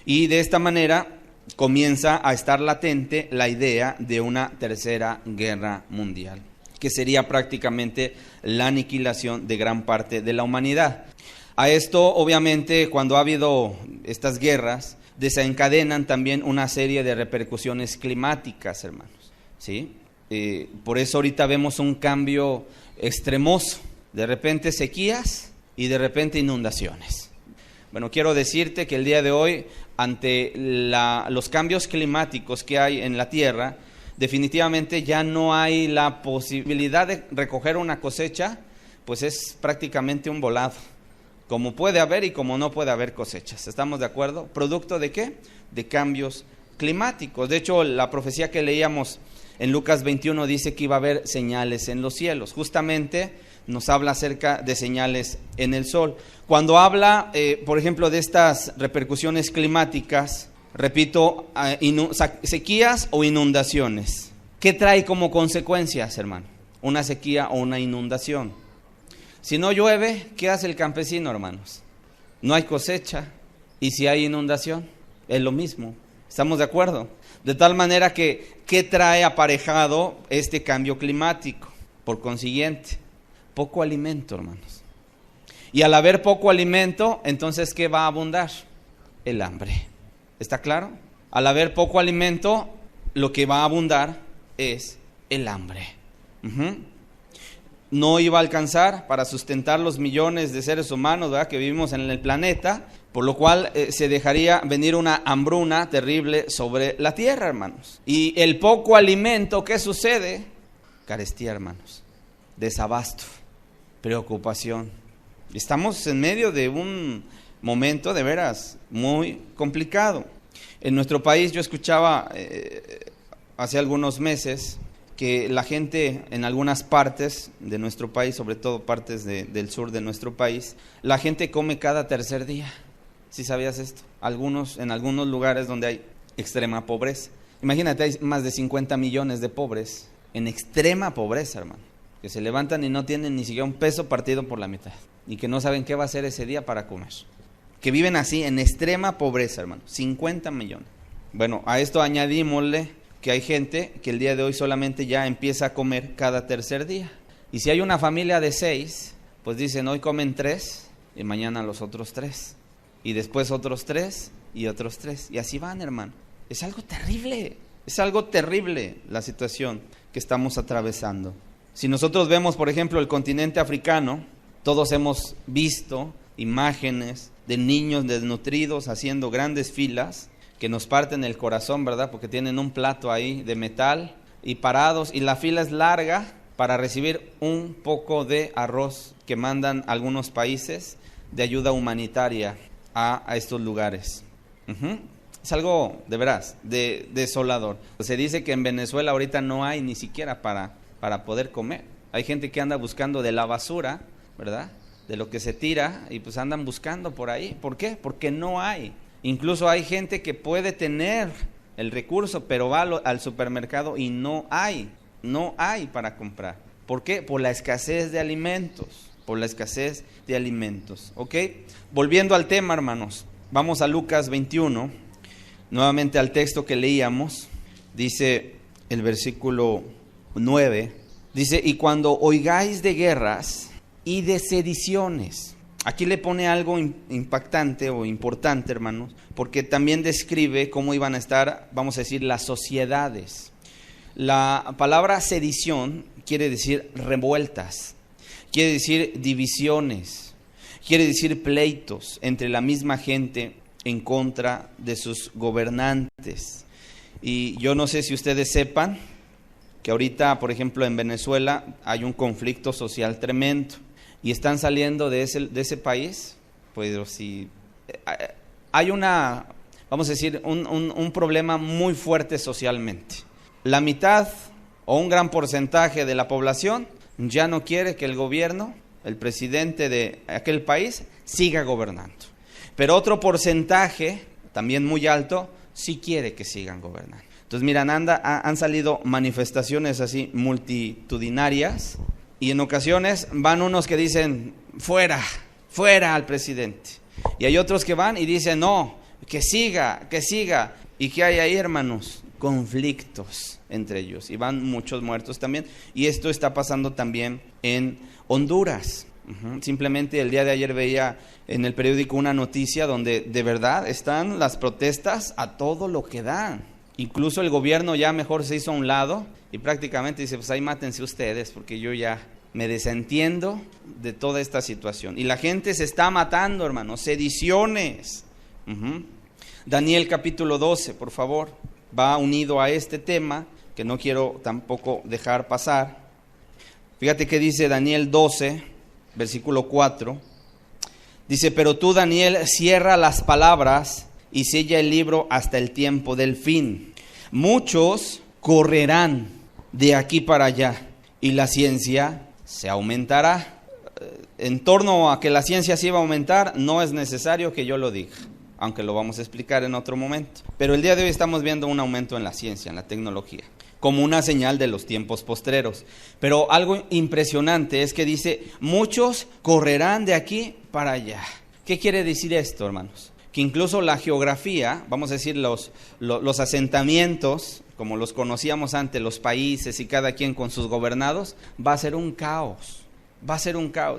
Y de esta manera comienza a estar latente la idea de una tercera guerra mundial, que sería prácticamente la aniquilación de gran parte de la humanidad. A esto, obviamente, cuando ha habido estas guerras, desencadenan también una serie de repercusiones climáticas, hermanos, ¿sí? Por eso ahorita vemos un cambio extremoso, de repente sequías y de repente inundaciones. Bueno, quiero decirte que el día de hoy, ante los cambios climáticos que hay en la tierra, definitivamente ya no hay la posibilidad de recoger una cosecha, pues es prácticamente un volado. Como puede haber y como no puede haber cosechas. ¿Estamos de acuerdo? ¿Producto de qué? De cambios climáticos. De hecho, la profecía que leíamos en Lucas 21 dice que iba a haber señales en los cielos. Justamente nos habla acerca de señales en el sol. Cuando habla, por ejemplo, de estas repercusiones climáticas, repito, sequías o inundaciones. ¿Qué trae como consecuencias, hermano? Una sequía o una inundación. Si no llueve, ¿qué hace el campesino, hermanos? No hay cosecha. Y si hay inundación, es lo mismo. ¿Estamos de acuerdo? De tal manera que, ¿qué trae aparejado este cambio climático? Por consiguiente, poco alimento, hermanos. Y al haber poco alimento, entonces, ¿qué va a abundar? El hambre. ¿Está claro? Al haber poco alimento, lo que va a abundar es el hambre. No iba a alcanzar para sustentar los millones de seres humanos, ¿verdad?, que vivimos en el planeta, por lo cual se dejaría venir una hambruna terrible sobre la tierra, hermanos. Y el poco alimento, ¿qué sucede? Carestía, hermanos, desabasto, preocupación. Estamos en medio de un momento de veras muy complicado. En nuestro país yo escuchaba hace algunos meses que la gente en algunas partes de nuestro país, sobre todo partes del sur de nuestro país, la gente come cada tercer día. ¿Sí sabías esto? En algunos lugares donde hay extrema pobreza. Imagínate, hay más de 50 millones de pobres en extrema pobreza, hermano, que se levantan y no tienen ni siquiera un peso partido por la mitad, y que no saben qué va a hacer ese día para comer. Que viven así en extrema pobreza, hermano, 50 millones. Bueno, a esto añadímosle que hay gente que el día de hoy solamente ya empieza a comer cada tercer día. Y si hay una familia de 6, pues dicen, hoy comen 3 y mañana los otros 3. Y después otros 3 y otros 3. Y así van, hermano. Es algo terrible la situación que estamos atravesando. Si nosotros vemos, por ejemplo, el continente africano, todos hemos visto imágenes de niños desnutridos haciendo grandes filas que nos parten el corazón, ¿verdad? Porque tienen un plato ahí de metal y parados, y la fila es larga para recibir un poco de arroz que mandan algunos países de ayuda humanitaria a estos lugares. Es algo, de veras, desolador. Se dice que en Venezuela ahorita no hay ni siquiera para poder comer. Hay gente que anda buscando de la basura, ¿verdad? De lo que se tira, y pues andan buscando por ahí. ¿Por qué? Porque no hay. Incluso hay gente que puede tener el recurso, pero va al supermercado y no hay para comprar. ¿Por qué? Por la escasez de alimentos, ¿ok? Volviendo al tema, hermanos, vamos a Lucas 21, nuevamente al texto que leíamos. Dice el versículo 9, dice, y cuando oigáis de guerras y de sediciones. Aquí le pone algo impactante o importante, hermanos, porque también describe cómo iban a estar, vamos a decir, las sociedades. La palabra sedición quiere decir revueltas, quiere decir divisiones, quiere decir pleitos entre la misma gente en contra de sus gobernantes. Y yo no sé si ustedes sepan que ahorita, por ejemplo, en Venezuela hay un conflicto social tremendo. Y están saliendo de ese país, pues si hay vamos a decir, un problema muy fuerte socialmente. La mitad o un gran porcentaje de la población ya no quiere que el gobierno, el presidente de aquel país, siga gobernando. Pero otro porcentaje, también muy alto, sí quiere que sigan gobernando. Entonces, miran, han salido manifestaciones así multitudinarias. Y en ocasiones van unos que dicen, fuera al presidente. Y hay otros que van y dicen, no, que siga. ¿Y qué hay ahí, hermanos? Conflictos entre ellos. Y van muchos muertos también. Y esto está pasando también en Honduras. Simplemente el día de ayer veía en el periódico una noticia donde de verdad están las protestas a todo lo que dan. Incluso el gobierno ya mejor se hizo a un lado y prácticamente dice, pues ahí mátense ustedes, porque yo ya me desentiendo de toda esta situación. Y la gente se está matando, hermanos, sediciones. Daniel capítulo 12, por favor, va unido a este tema que no quiero tampoco dejar pasar. Fíjate que dice Daniel 12, versículo 4. Dice, pero tú, Daniel, cierra las palabras y sella el libro hasta el tiempo del fin. Muchos correrán de aquí para allá y la ciencia se aumentará. En torno a que la ciencia sí va a aumentar, no es necesario que yo lo diga, aunque lo vamos a explicar en otro momento. Pero el día de hoy estamos viendo un aumento en la ciencia, en la tecnología, como una señal de los tiempos postreros. Pero algo impresionante es que dice, muchos correrán de aquí para allá. ¿Qué quiere decir esto, hermanos? Que incluso la geografía, vamos a decir los asentamientos, como los conocíamos antes, los países y cada quien con sus gobernados, va a ser un caos.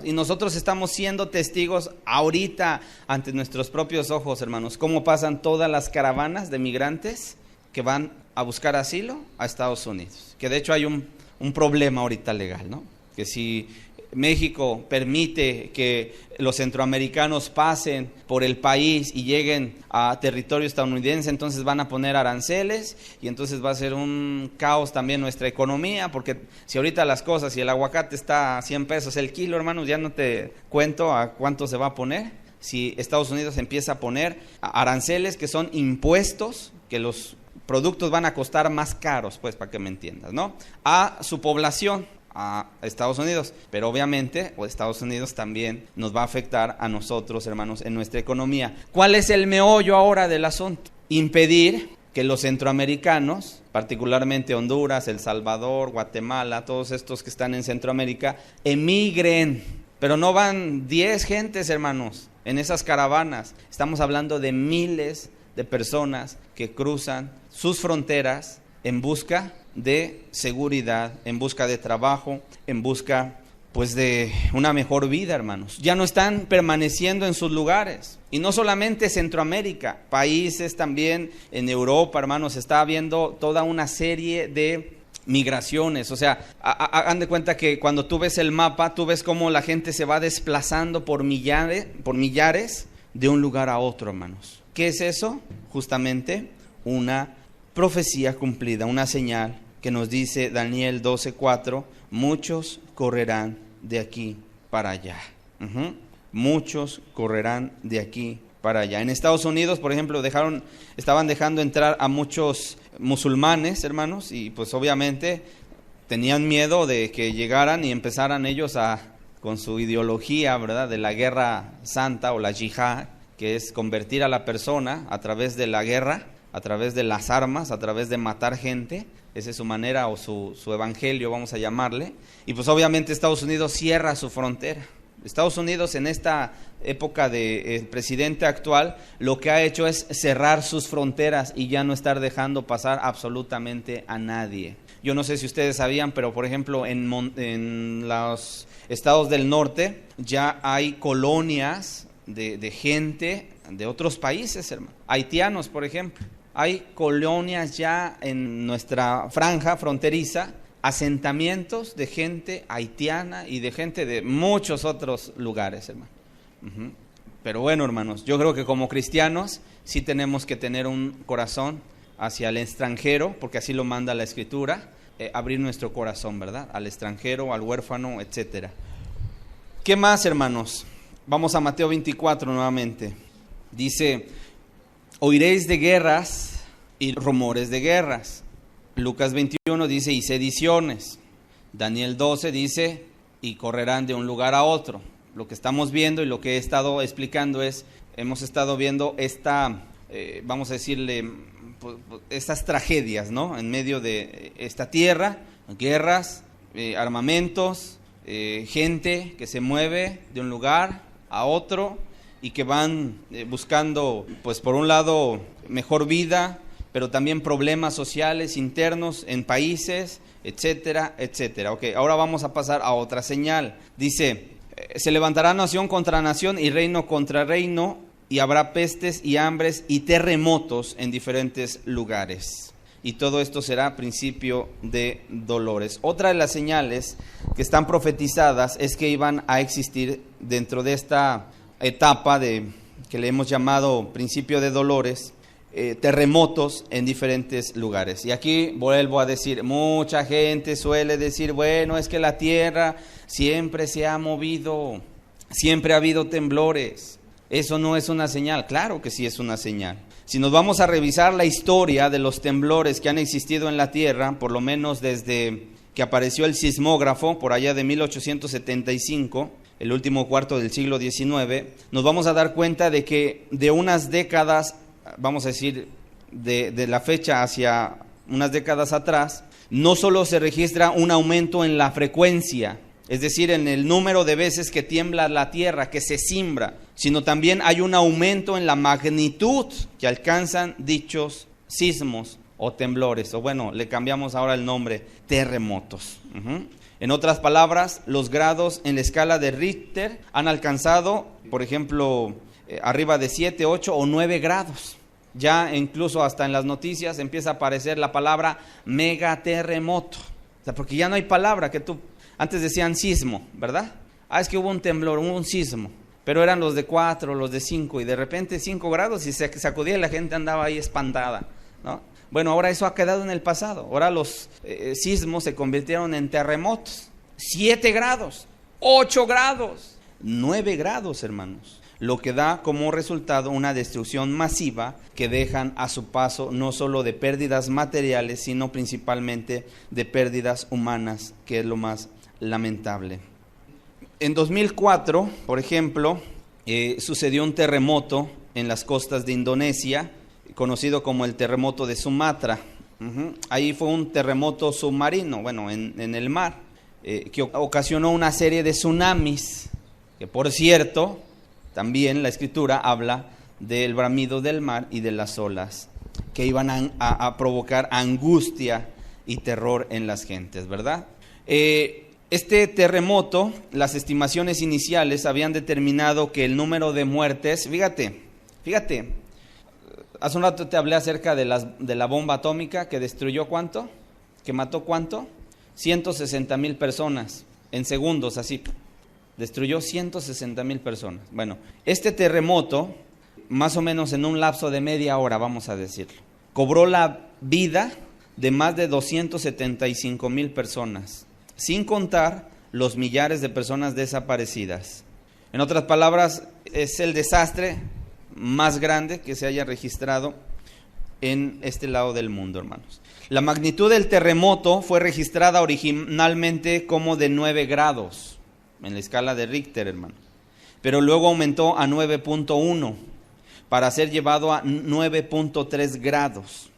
Y nosotros estamos siendo testigos ahorita ante nuestros propios ojos, hermanos, cómo pasan todas las caravanas de migrantes que van a buscar asilo a Estados Unidos. Que de hecho hay un problema ahorita legal, ¿no? Que si México permite que los centroamericanos pasen por el país y lleguen a territorio estadounidense, entonces van a poner aranceles y entonces va a ser un caos también nuestra economía, porque si ahorita las cosas, si el aguacate está a 100 pesos el kilo, hermanos, ya no te cuento a cuánto se va a poner. Si Estados Unidos empieza a poner aranceles, que son impuestos que los productos van a costar más caros, pues, para que me entiendas, ¿no? A su población, a Estados Unidos, pero obviamente Estados Unidos también nos va a afectar a nosotros, hermanos, en nuestra economía. ¿Cuál es el meollo ahora del asunto? Impedir que los centroamericanos, particularmente Honduras, El Salvador, Guatemala, todos estos que están en Centroamérica, emigren. Pero no van 10 gentes, hermanos, en esas caravanas. Estamos hablando de miles de personas que cruzan sus fronteras en busca de seguridad, en busca de trabajo, en busca pues de una mejor vida, hermanos. Ya no están permaneciendo en sus lugares. Y no solamente Centroamérica, países también en Europa, hermanos, está habiendo toda una serie de migraciones. O sea, hagan de cuenta que cuando tú ves el mapa, tú ves cómo la gente se va desplazando por millares de un lugar a otro, hermanos. ¿Qué es eso? Justamente una profecía cumplida, una señal que nos dice Daniel 12:4, muchos correrán de aquí para allá. Muchos correrán de aquí para allá. En Estados Unidos, por ejemplo, estaban dejando entrar a muchos musulmanes, hermanos, y pues obviamente tenían miedo de que llegaran y empezaran ellos con su ideología, ¿verdad?, de la guerra santa o la yihad, que es convertir a la persona a través de la guerra, a través de las armas, a través de matar gente. Esa es su manera o su evangelio, vamos a llamarle. Y pues obviamente Estados Unidos cierra su frontera. Estados Unidos en esta época del presidente actual lo que ha hecho es cerrar sus fronteras y ya no estar dejando pasar absolutamente a nadie. Yo no sé si ustedes sabían, pero por ejemplo en los estados del norte ya hay colonias de gente de otros países, hermano. Haitianos, por ejemplo. Hay colonias ya en nuestra franja fronteriza, asentamientos de gente haitiana y de gente de muchos otros lugares, hermano. Pero bueno, hermanos, yo creo que como cristianos sí tenemos que tener un corazón hacia el extranjero, porque así lo manda la Escritura, abrir nuestro corazón, ¿verdad? Al extranjero, al huérfano, etcétera. ¿Qué más, hermanos? Vamos a Mateo 24 nuevamente. Dice, oiréis de guerras y rumores de guerras. Lucas 21 dice, y sediciones. Daniel 12 dice, y correrán de un lugar a otro. Lo que estamos viendo y lo que he estado explicando hemos estado viendo vamos a decirle, estas tragedias, ¿no? En medio de esta tierra, guerras, armamentos, gente que se mueve de un lugar a otro y que van buscando, pues por un lado, mejor vida, pero también problemas sociales internos en países, etcétera, etcétera. Ok, ahora vamos a pasar a otra señal. Dice, se levantará nación contra nación y reino contra reino, y habrá pestes y hambres y terremotos en diferentes lugares. Y todo esto será principio de dolores. Otra de las señales que están profetizadas es que iban a existir dentro de esta etapa que le hemos llamado principio de dolores, terremotos en diferentes lugares. Y aquí vuelvo a decir, mucha gente suele decir, bueno, es que la tierra siempre se ha movido, siempre ha habido temblores. Eso no es una señal. Claro que sí es una señal. Si nos vamos a revisar la historia de los temblores que han existido en la tierra, por lo menos desde que apareció el sismógrafo, por allá de 1875, el último cuarto del siglo XIX, nos vamos a dar cuenta de que de unas décadas, vamos a decir, de la fecha hacia unas décadas atrás, no solo se registra un aumento en la frecuencia, es decir, en el número de veces que tiembla la tierra, que se cimbra, sino también hay un aumento en la magnitud que alcanzan dichos sismos o temblores, o bueno, le cambiamos ahora el nombre, terremotos. En otras palabras, los grados en la escala de Richter han alcanzado, por ejemplo, arriba de 7, 8 o 9 grados. Ya incluso hasta en las noticias empieza a aparecer la palabra megaterremoto. O sea, porque ya no hay palabra que antes decían sismo, ¿verdad? Es que hubo un temblor, hubo un sismo, pero eran los de 4, los de 5, y de repente 5 grados y se sacudía y la gente andaba ahí espantada, ¿no? Bueno, ahora eso ha quedado en el pasado. Ahora los sismos se convirtieron en terremotos. 7 grados, 8 grados, 9 grados, hermanos. lo que da como resultado una destrucción masiva que dejan a su paso no solo de pérdidas materiales, sino principalmente de pérdidas humanas, que es lo más lamentable. En 2004, por ejemplo, sucedió un terremoto en las costas de Indonesia, conocido como el terremoto de Sumatra. Ahí fue un terremoto submarino, en el mar, que ocasionó una serie de tsunamis, que por cierto, también la Escritura habla del bramido del mar y de las olas, que iban a provocar angustia y terror en las gentes, ¿verdad? Este terremoto, las estimaciones iniciales habían determinado que el número de muertes, fíjate, hace un rato te hablé acerca de la bomba atómica que destruyó ¿cuánto? ¿Que mató cuánto? 160,000 personas en segundos, así. Destruyó 160,000 personas. Bueno, este terremoto, más o menos en un lapso de media hora, vamos a decirlo, cobró la vida de más de 275,000 personas, sin contar los millares de personas desaparecidas. En otras palabras, es el desastre más grande que se haya registrado en este lado del mundo, hermanos. La magnitud del terremoto fue registrada originalmente como de 9 grados en la escala de Richter, hermano, pero luego aumentó a 9.1 para ser llevado a 9.3 grados.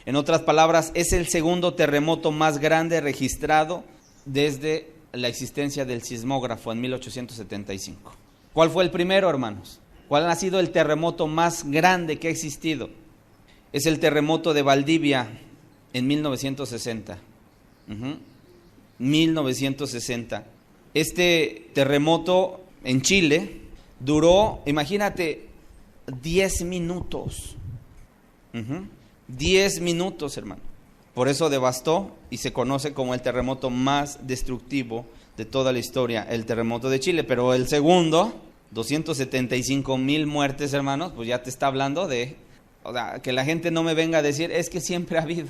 En otras palabras, es el segundo terremoto más grande registrado desde la existencia del sismógrafo en 1875. ¿Cuál fue el primero, hermanos? ¿Cuál ha sido el terremoto más grande que ha existido? Es el terremoto de Valdivia en 1960. 1960. Este terremoto en Chile duró, imagínate, 10 minutos. 10 minutos, hermano. Por eso devastó y se conoce como el terremoto más destructivo de toda la historia, el terremoto de Chile. Pero el segundo, 275,000 muertes, hermanos, pues ya te está hablando de, que la gente no me venga a decir, es que siempre ha habido.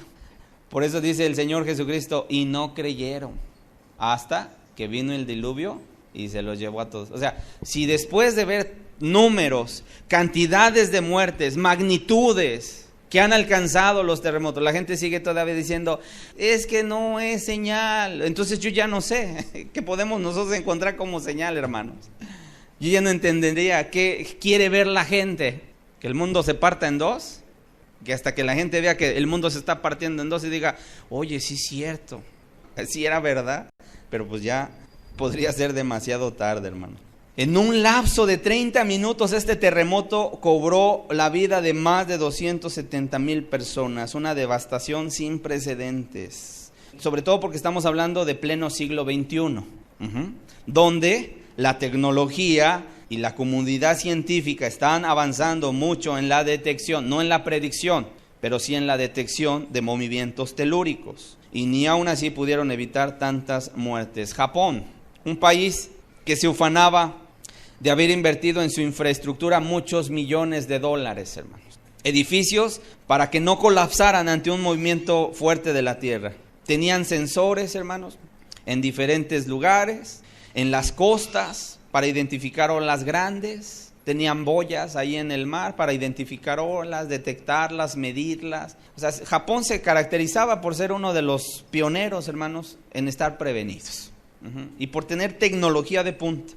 Por eso dice el Señor Jesucristo, y no creyeron, hasta que vino el diluvio y se los llevó a todos. O sea, si después de ver números, cantidades de muertes, magnitudes que han alcanzado los terremotos, la gente sigue todavía diciendo, es que no es señal, entonces yo ya no sé qué podemos nosotros encontrar como señal, hermanos. Yo ya no entendería qué quiere ver la gente, que el mundo se parta en dos, que hasta que la gente vea que el mundo se está partiendo en dos y diga, oye, sí es cierto, sí era verdad, pero pues ya podría ser demasiado tarde, hermano. En un lapso de 30 minutos este terremoto cobró la vida de más de 270,000 personas, una devastación sin precedentes, sobre todo porque estamos hablando de pleno siglo XXI, donde la tecnología y la comunidad científica están avanzando mucho en la detección, no en la predicción, pero sí en la detección de movimientos telúricos. Y ni aún así pudieron evitar tantas muertes. Japón, un país que se ufanaba de haber invertido en su infraestructura muchos millones de dólares, hermanos. Edificios para que no colapsaran ante un movimiento fuerte de la tierra. Tenían sensores, hermanos, en diferentes lugares, en las costas, para identificar olas grandes. Tenían boyas ahí en el mar para identificar olas, detectarlas, medirlas. O sea, Japón se caracterizaba por ser uno de los pioneros, hermanos, en estar prevenidos. Y por tener tecnología de punta.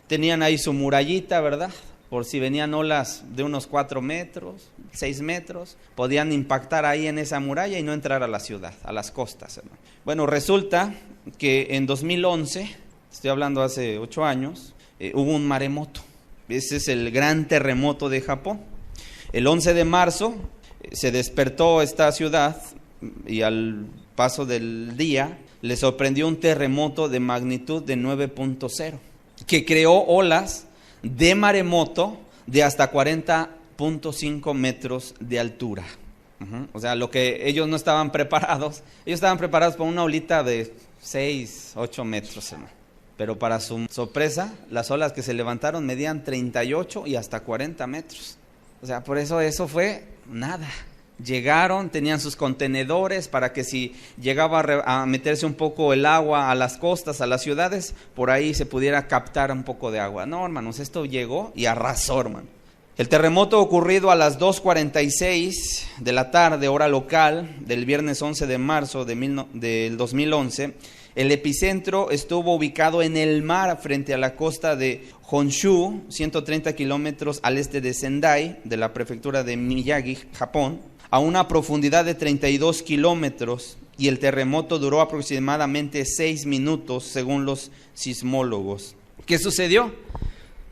Tenían ahí su murallita, ¿verdad? Por si venían olas de unos 4 metros, 6 metros, podían impactar ahí en esa muralla y no entrar a la ciudad, a las costas, hermano. Bueno, resulta que en 2011, estoy hablando hace 8 años, hubo un maremoto. Ese es el gran terremoto de Japón. El 11 de marzo se despertó esta ciudad y al paso del día le sorprendió un terremoto de magnitud de 9.0 que creó olas de maremoto de hasta 40.5 metros de altura. O sea, lo que ellos no estaban preparados, ellos estaban preparados para una olita de 6, 8 metros, hermano. Pero para su sorpresa, las olas que se levantaron medían 38 y hasta 40 metros. O sea, por eso fue nada. Llegaron, tenían sus contenedores para que si llegaba a meterse un poco el agua a las costas, a las ciudades, por ahí se pudiera captar un poco de agua. No, hermanos, esto llegó y arrasó, hermano. El terremoto ocurrido a las 2:46 de la tarde, hora local, del viernes 11 de marzo del 2011, el epicentro estuvo ubicado en el mar frente a la costa de Honshu, 130 kilómetros al este de Sendai, de la prefectura de Miyagi, Japón, a una profundidad de 32 kilómetros, y el terremoto duró aproximadamente 6 minutos, según los sismólogos. ¿Qué sucedió?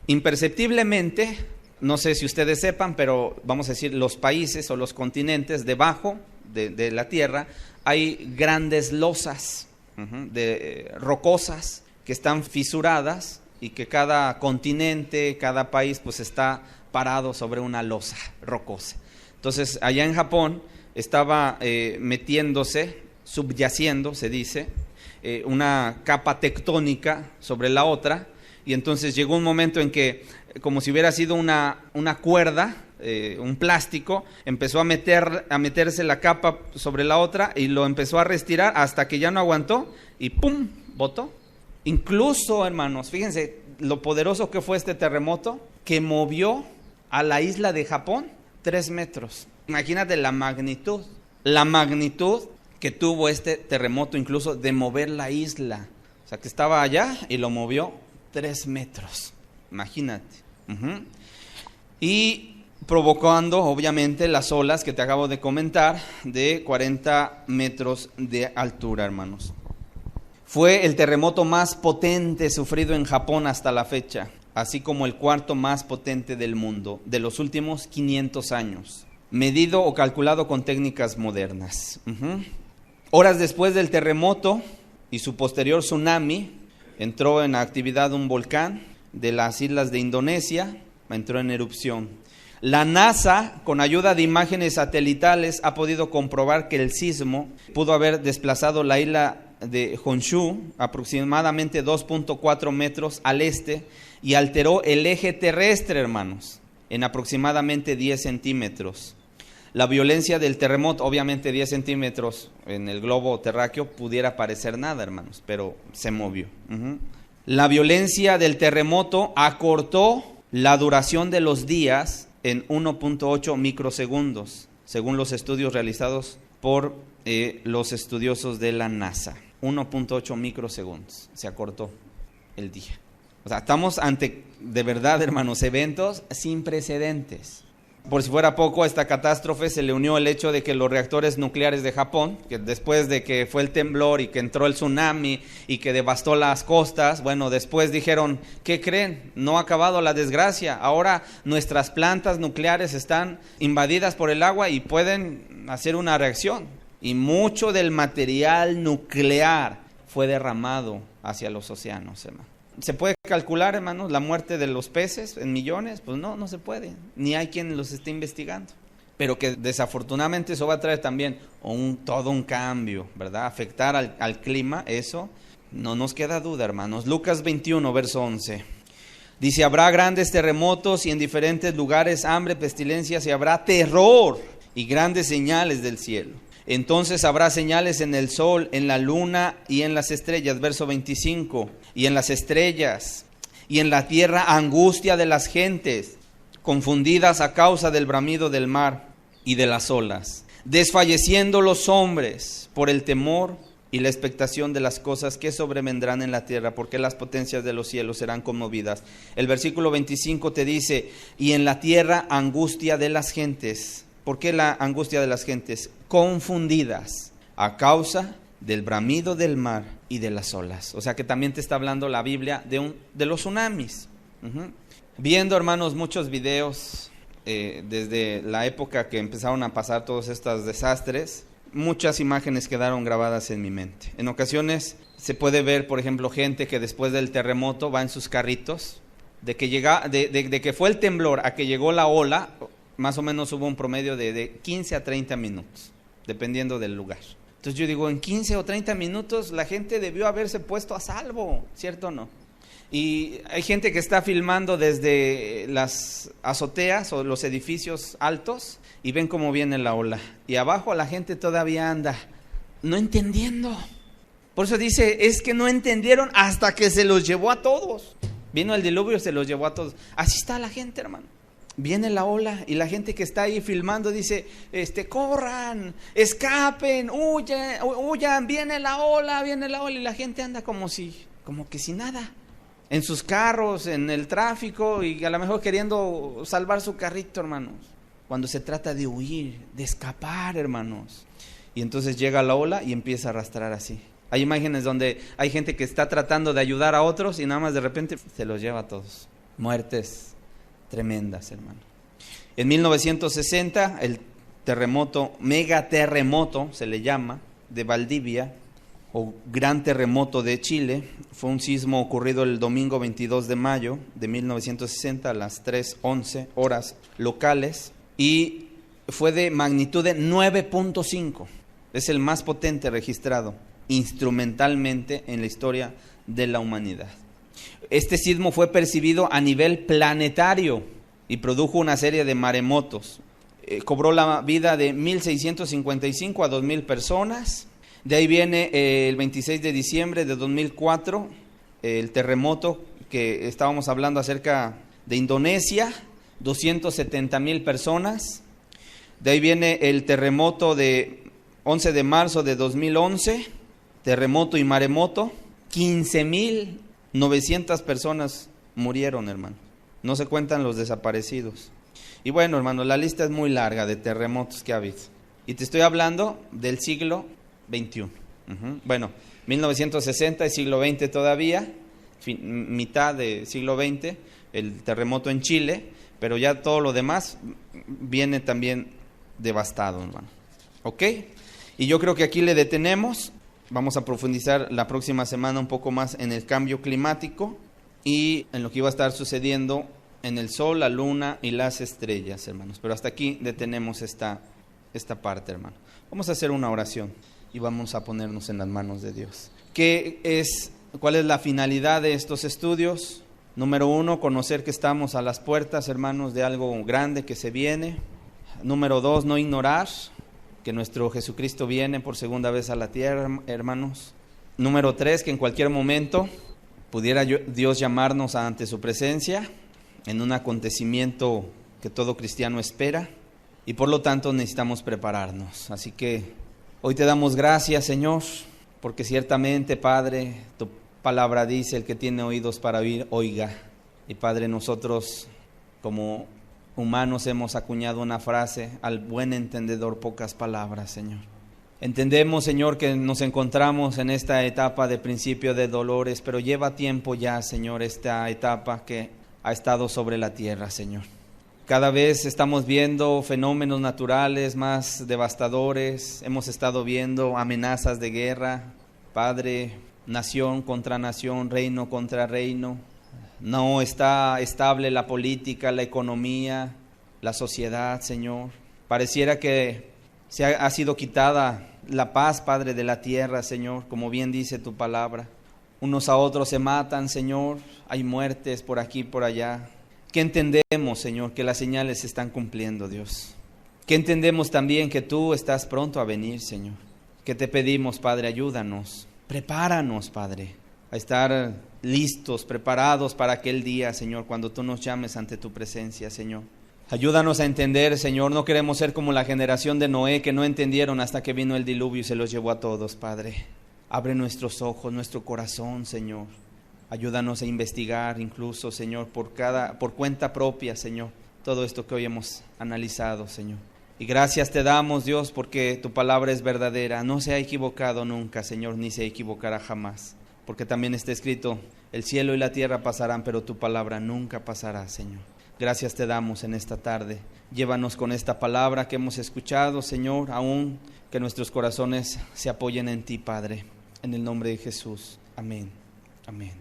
Imperceptiblemente, no sé si ustedes sepan, pero vamos a decir, los países o los continentes debajo de la tierra hay grandes losas rocosas que están fisuradas y que cada continente, cada país pues está parado sobre una losa rocosa. Entonces allá en Japón estaba metiéndose, subyaciendo se dice, una capa tectónica sobre la otra, y entonces llegó un momento en que, como si hubiera sido una cuerda, un plástico, empezó a meterse la capa sobre la otra y lo empezó a restirar hasta que ya no aguantó y ¡pum!, botó. Incluso, hermanos, fíjense lo poderoso que fue este terremoto, que movió a la isla de Japón 3 metros. Imagínate la magnitud que tuvo este terremoto, incluso de mover la isla. O sea, que estaba allá y lo movió 3 metros. Imagínate. Y provocando, obviamente, las olas que te acabo de comentar, de 40 metros de altura, hermanos. Fue el terremoto más potente sufrido en Japón hasta la fecha, así como el 4º más potente del mundo, de los últimos 500 años, medido o calculado con técnicas modernas. Horas después del terremoto y su posterior tsunami, entró en actividad un volcán de las islas de Indonesia, entró en erupción. La NASA, con ayuda de imágenes satelitales, ha podido comprobar que el sismo pudo haber desplazado la isla de Honshu aproximadamente 2.4 metros al este y alteró el eje terrestre, hermanos, en aproximadamente 10 centímetros. La violencia del terremoto, obviamente 10 centímetros en el globo terráqueo pudiera parecer nada, hermanos, pero se movió. La violencia del terremoto acortó la duración de los días en 1.8 microsegundos, según los estudios realizados por los estudiosos de la NASA. 1.8 microsegundos, se acortó el día. O sea, estamos ante, de verdad, hermanos, eventos sin precedentes. Por si fuera poco, a esta catástrofe se le unió el hecho de que los reactores nucleares de Japón, que después de que fue el temblor y que entró el tsunami y que devastó las costas, bueno, después dijeron, ¿qué creen? No ha acabado la desgracia. Ahora nuestras plantas nucleares están invadidas por el agua y pueden hacer una reacción. Y mucho del material nuclear fue derramado hacia los océanos, hermano. ¿Se puede calcular, hermanos, la muerte de los peces en millones? Pues no se puede, ni hay quien los esté investigando. Pero que desafortunadamente eso va a traer también todo un cambio, ¿verdad? Afectar al clima, eso no nos queda duda, hermanos. Lucas 21, verso 11. Dice, habrá grandes terremotos y en diferentes lugares hambre, pestilencias, y habrá terror y grandes señales del cielo. Entonces habrá señales en el sol, en la luna y en las estrellas, verso 25, y en las estrellas, y en la tierra angustia de las gentes, confundidas a causa del bramido del mar y de las olas, desfalleciendo los hombres por el temor y la expectación de las cosas que sobrevendrán en la tierra, porque las potencias de los cielos serán conmovidas. El versículo 25 te dice, y en la tierra angustia de las gentes. ¿Por qué la angustia de las gentes? Confundidas a causa del bramido del mar y de las olas. O sea que también te está hablando la Biblia de los tsunamis. Viendo, hermanos, muchos videos desde la época que empezaron a pasar todos estos desastres, muchas imágenes quedaron grabadas en mi mente. En ocasiones se puede ver, por ejemplo, gente que después del terremoto va en sus carritos, de que fue el temblor a que llegó la ola, más o menos hubo un promedio de 15 a 30 minutos, dependiendo del lugar. Entonces yo digo, en 15 o 30 minutos la gente debió haberse puesto a salvo, ¿cierto o no? Y hay gente que está filmando desde las azoteas o los edificios altos y ven cómo viene la ola. Y abajo la gente todavía anda no entendiendo. Por eso dice, es que no entendieron hasta que se los llevó a todos. Vino el diluvio y se los llevó a todos. Así está la gente, hermano. Viene la ola y la gente que está ahí filmando dice, corran, escapen, huyan, viene la ola, y la gente anda como que sin nada, en sus carros, en el tráfico y a lo mejor queriendo salvar su carrito, hermanos, cuando se trata de huir, de escapar, hermanos. Y entonces llega la ola y empieza a arrastrar así. Hay imágenes donde hay gente que está tratando de ayudar a otros y nada más de repente se los lleva a todos. Muertes tremendas, hermano. En 1960, el megaterremoto, se le llama, de Valdivia, o gran terremoto de Chile, fue un sismo ocurrido el domingo 22 de mayo de 1960 a las 3:11 horas locales, y fue de magnitud de 9.5. Es el más potente registrado instrumentalmente en la historia de la humanidad. Este sismo fue percibido a nivel planetario y produjo una serie de maremotos. Cobró la vida de 1,655 a 2,000 personas. De ahí viene el 26 de diciembre de 2004, el terremoto que estábamos hablando acerca de Indonesia, 270,000 personas. De ahí viene el terremoto de 11 de marzo de 2011, terremoto y maremoto, 15,900 personas murieron, hermano. No se cuentan los desaparecidos. Y bueno, hermano, la lista es muy larga de terremotos que ha habido. Y te estoy hablando del siglo XXI. Bueno, 1960 es siglo XX todavía, mitad del siglo XX, el terremoto en Chile, pero ya todo lo demás viene también devastado, hermano. ¿Ok? Y yo creo que aquí le detenemos. Vamos a profundizar la próxima semana un poco más en el cambio climático y en lo que iba a estar sucediendo en el sol, la luna y las estrellas, hermanos. Pero hasta aquí detenemos esta parte, hermano. Vamos a hacer una oración y vamos a ponernos en las manos de Dios. ¿Cuál es la finalidad de estos estudios? Número 1, conocer que estamos a las puertas, hermanos, de algo grande que se viene. Número 2, no ignorar que nuestro Jesucristo viene por segunda vez a la tierra, hermanos. Número 3, que en cualquier momento pudiera Dios llamarnos ante su presencia en un acontecimiento que todo cristiano espera, y por lo tanto necesitamos prepararnos. Así que hoy te damos gracias, Señor, porque ciertamente, Padre, tu palabra dice, el que tiene oídos para oír, oiga. Y Padre, nosotros como humanos hemos acuñado una frase: al buen entendedor pocas palabras, Señor. Entendemos, Señor, que nos encontramos en esta etapa de principio de dolores, pero lleva tiempo ya, Señor, esta etapa que ha estado sobre la tierra, Señor. Cada vez estamos viendo fenómenos naturales más devastadores, hemos estado viendo amenazas de guerra, Padre, nación contra nación, reino contra reino. No está estable la política, la economía, la sociedad, Señor. Pareciera que ha sido quitada la paz, Padre, de la tierra, Señor, como bien dice tu palabra. Unos a otros se matan, Señor, hay muertes por aquí y por allá. ¿Qué entendemos, Señor? Que las señales se están cumpliendo, Dios. ¿Qué entendemos también? Que tú estás pronto a venir, Señor. Que te pedimos, Padre, ayúdanos, prepáranos, Padre, a estar listos, preparados para aquel día, Señor, cuando tú nos llames ante tu presencia, Señor. Ayúdanos a entender, Señor, no queremos ser como la generación de Noé, que no entendieron hasta que vino el diluvio y se los llevó a todos, Padre. Abre nuestros ojos, nuestro corazón, Señor. Ayúdanos a investigar incluso, Señor, por cuenta propia, Señor, todo esto que hoy hemos analizado, Señor. Y gracias te damos, Dios, porque tu palabra es verdadera. No se ha equivocado nunca, Señor, ni se equivocará jamás. Porque también está escrito, el cielo y la tierra pasarán, pero tu palabra nunca pasará, Señor. Gracias te damos en esta tarde. Llévanos con esta palabra que hemos escuchado, Señor, aún que nuestros corazones se apoyen en ti, Padre. En el nombre de Jesús. Amén. Amén.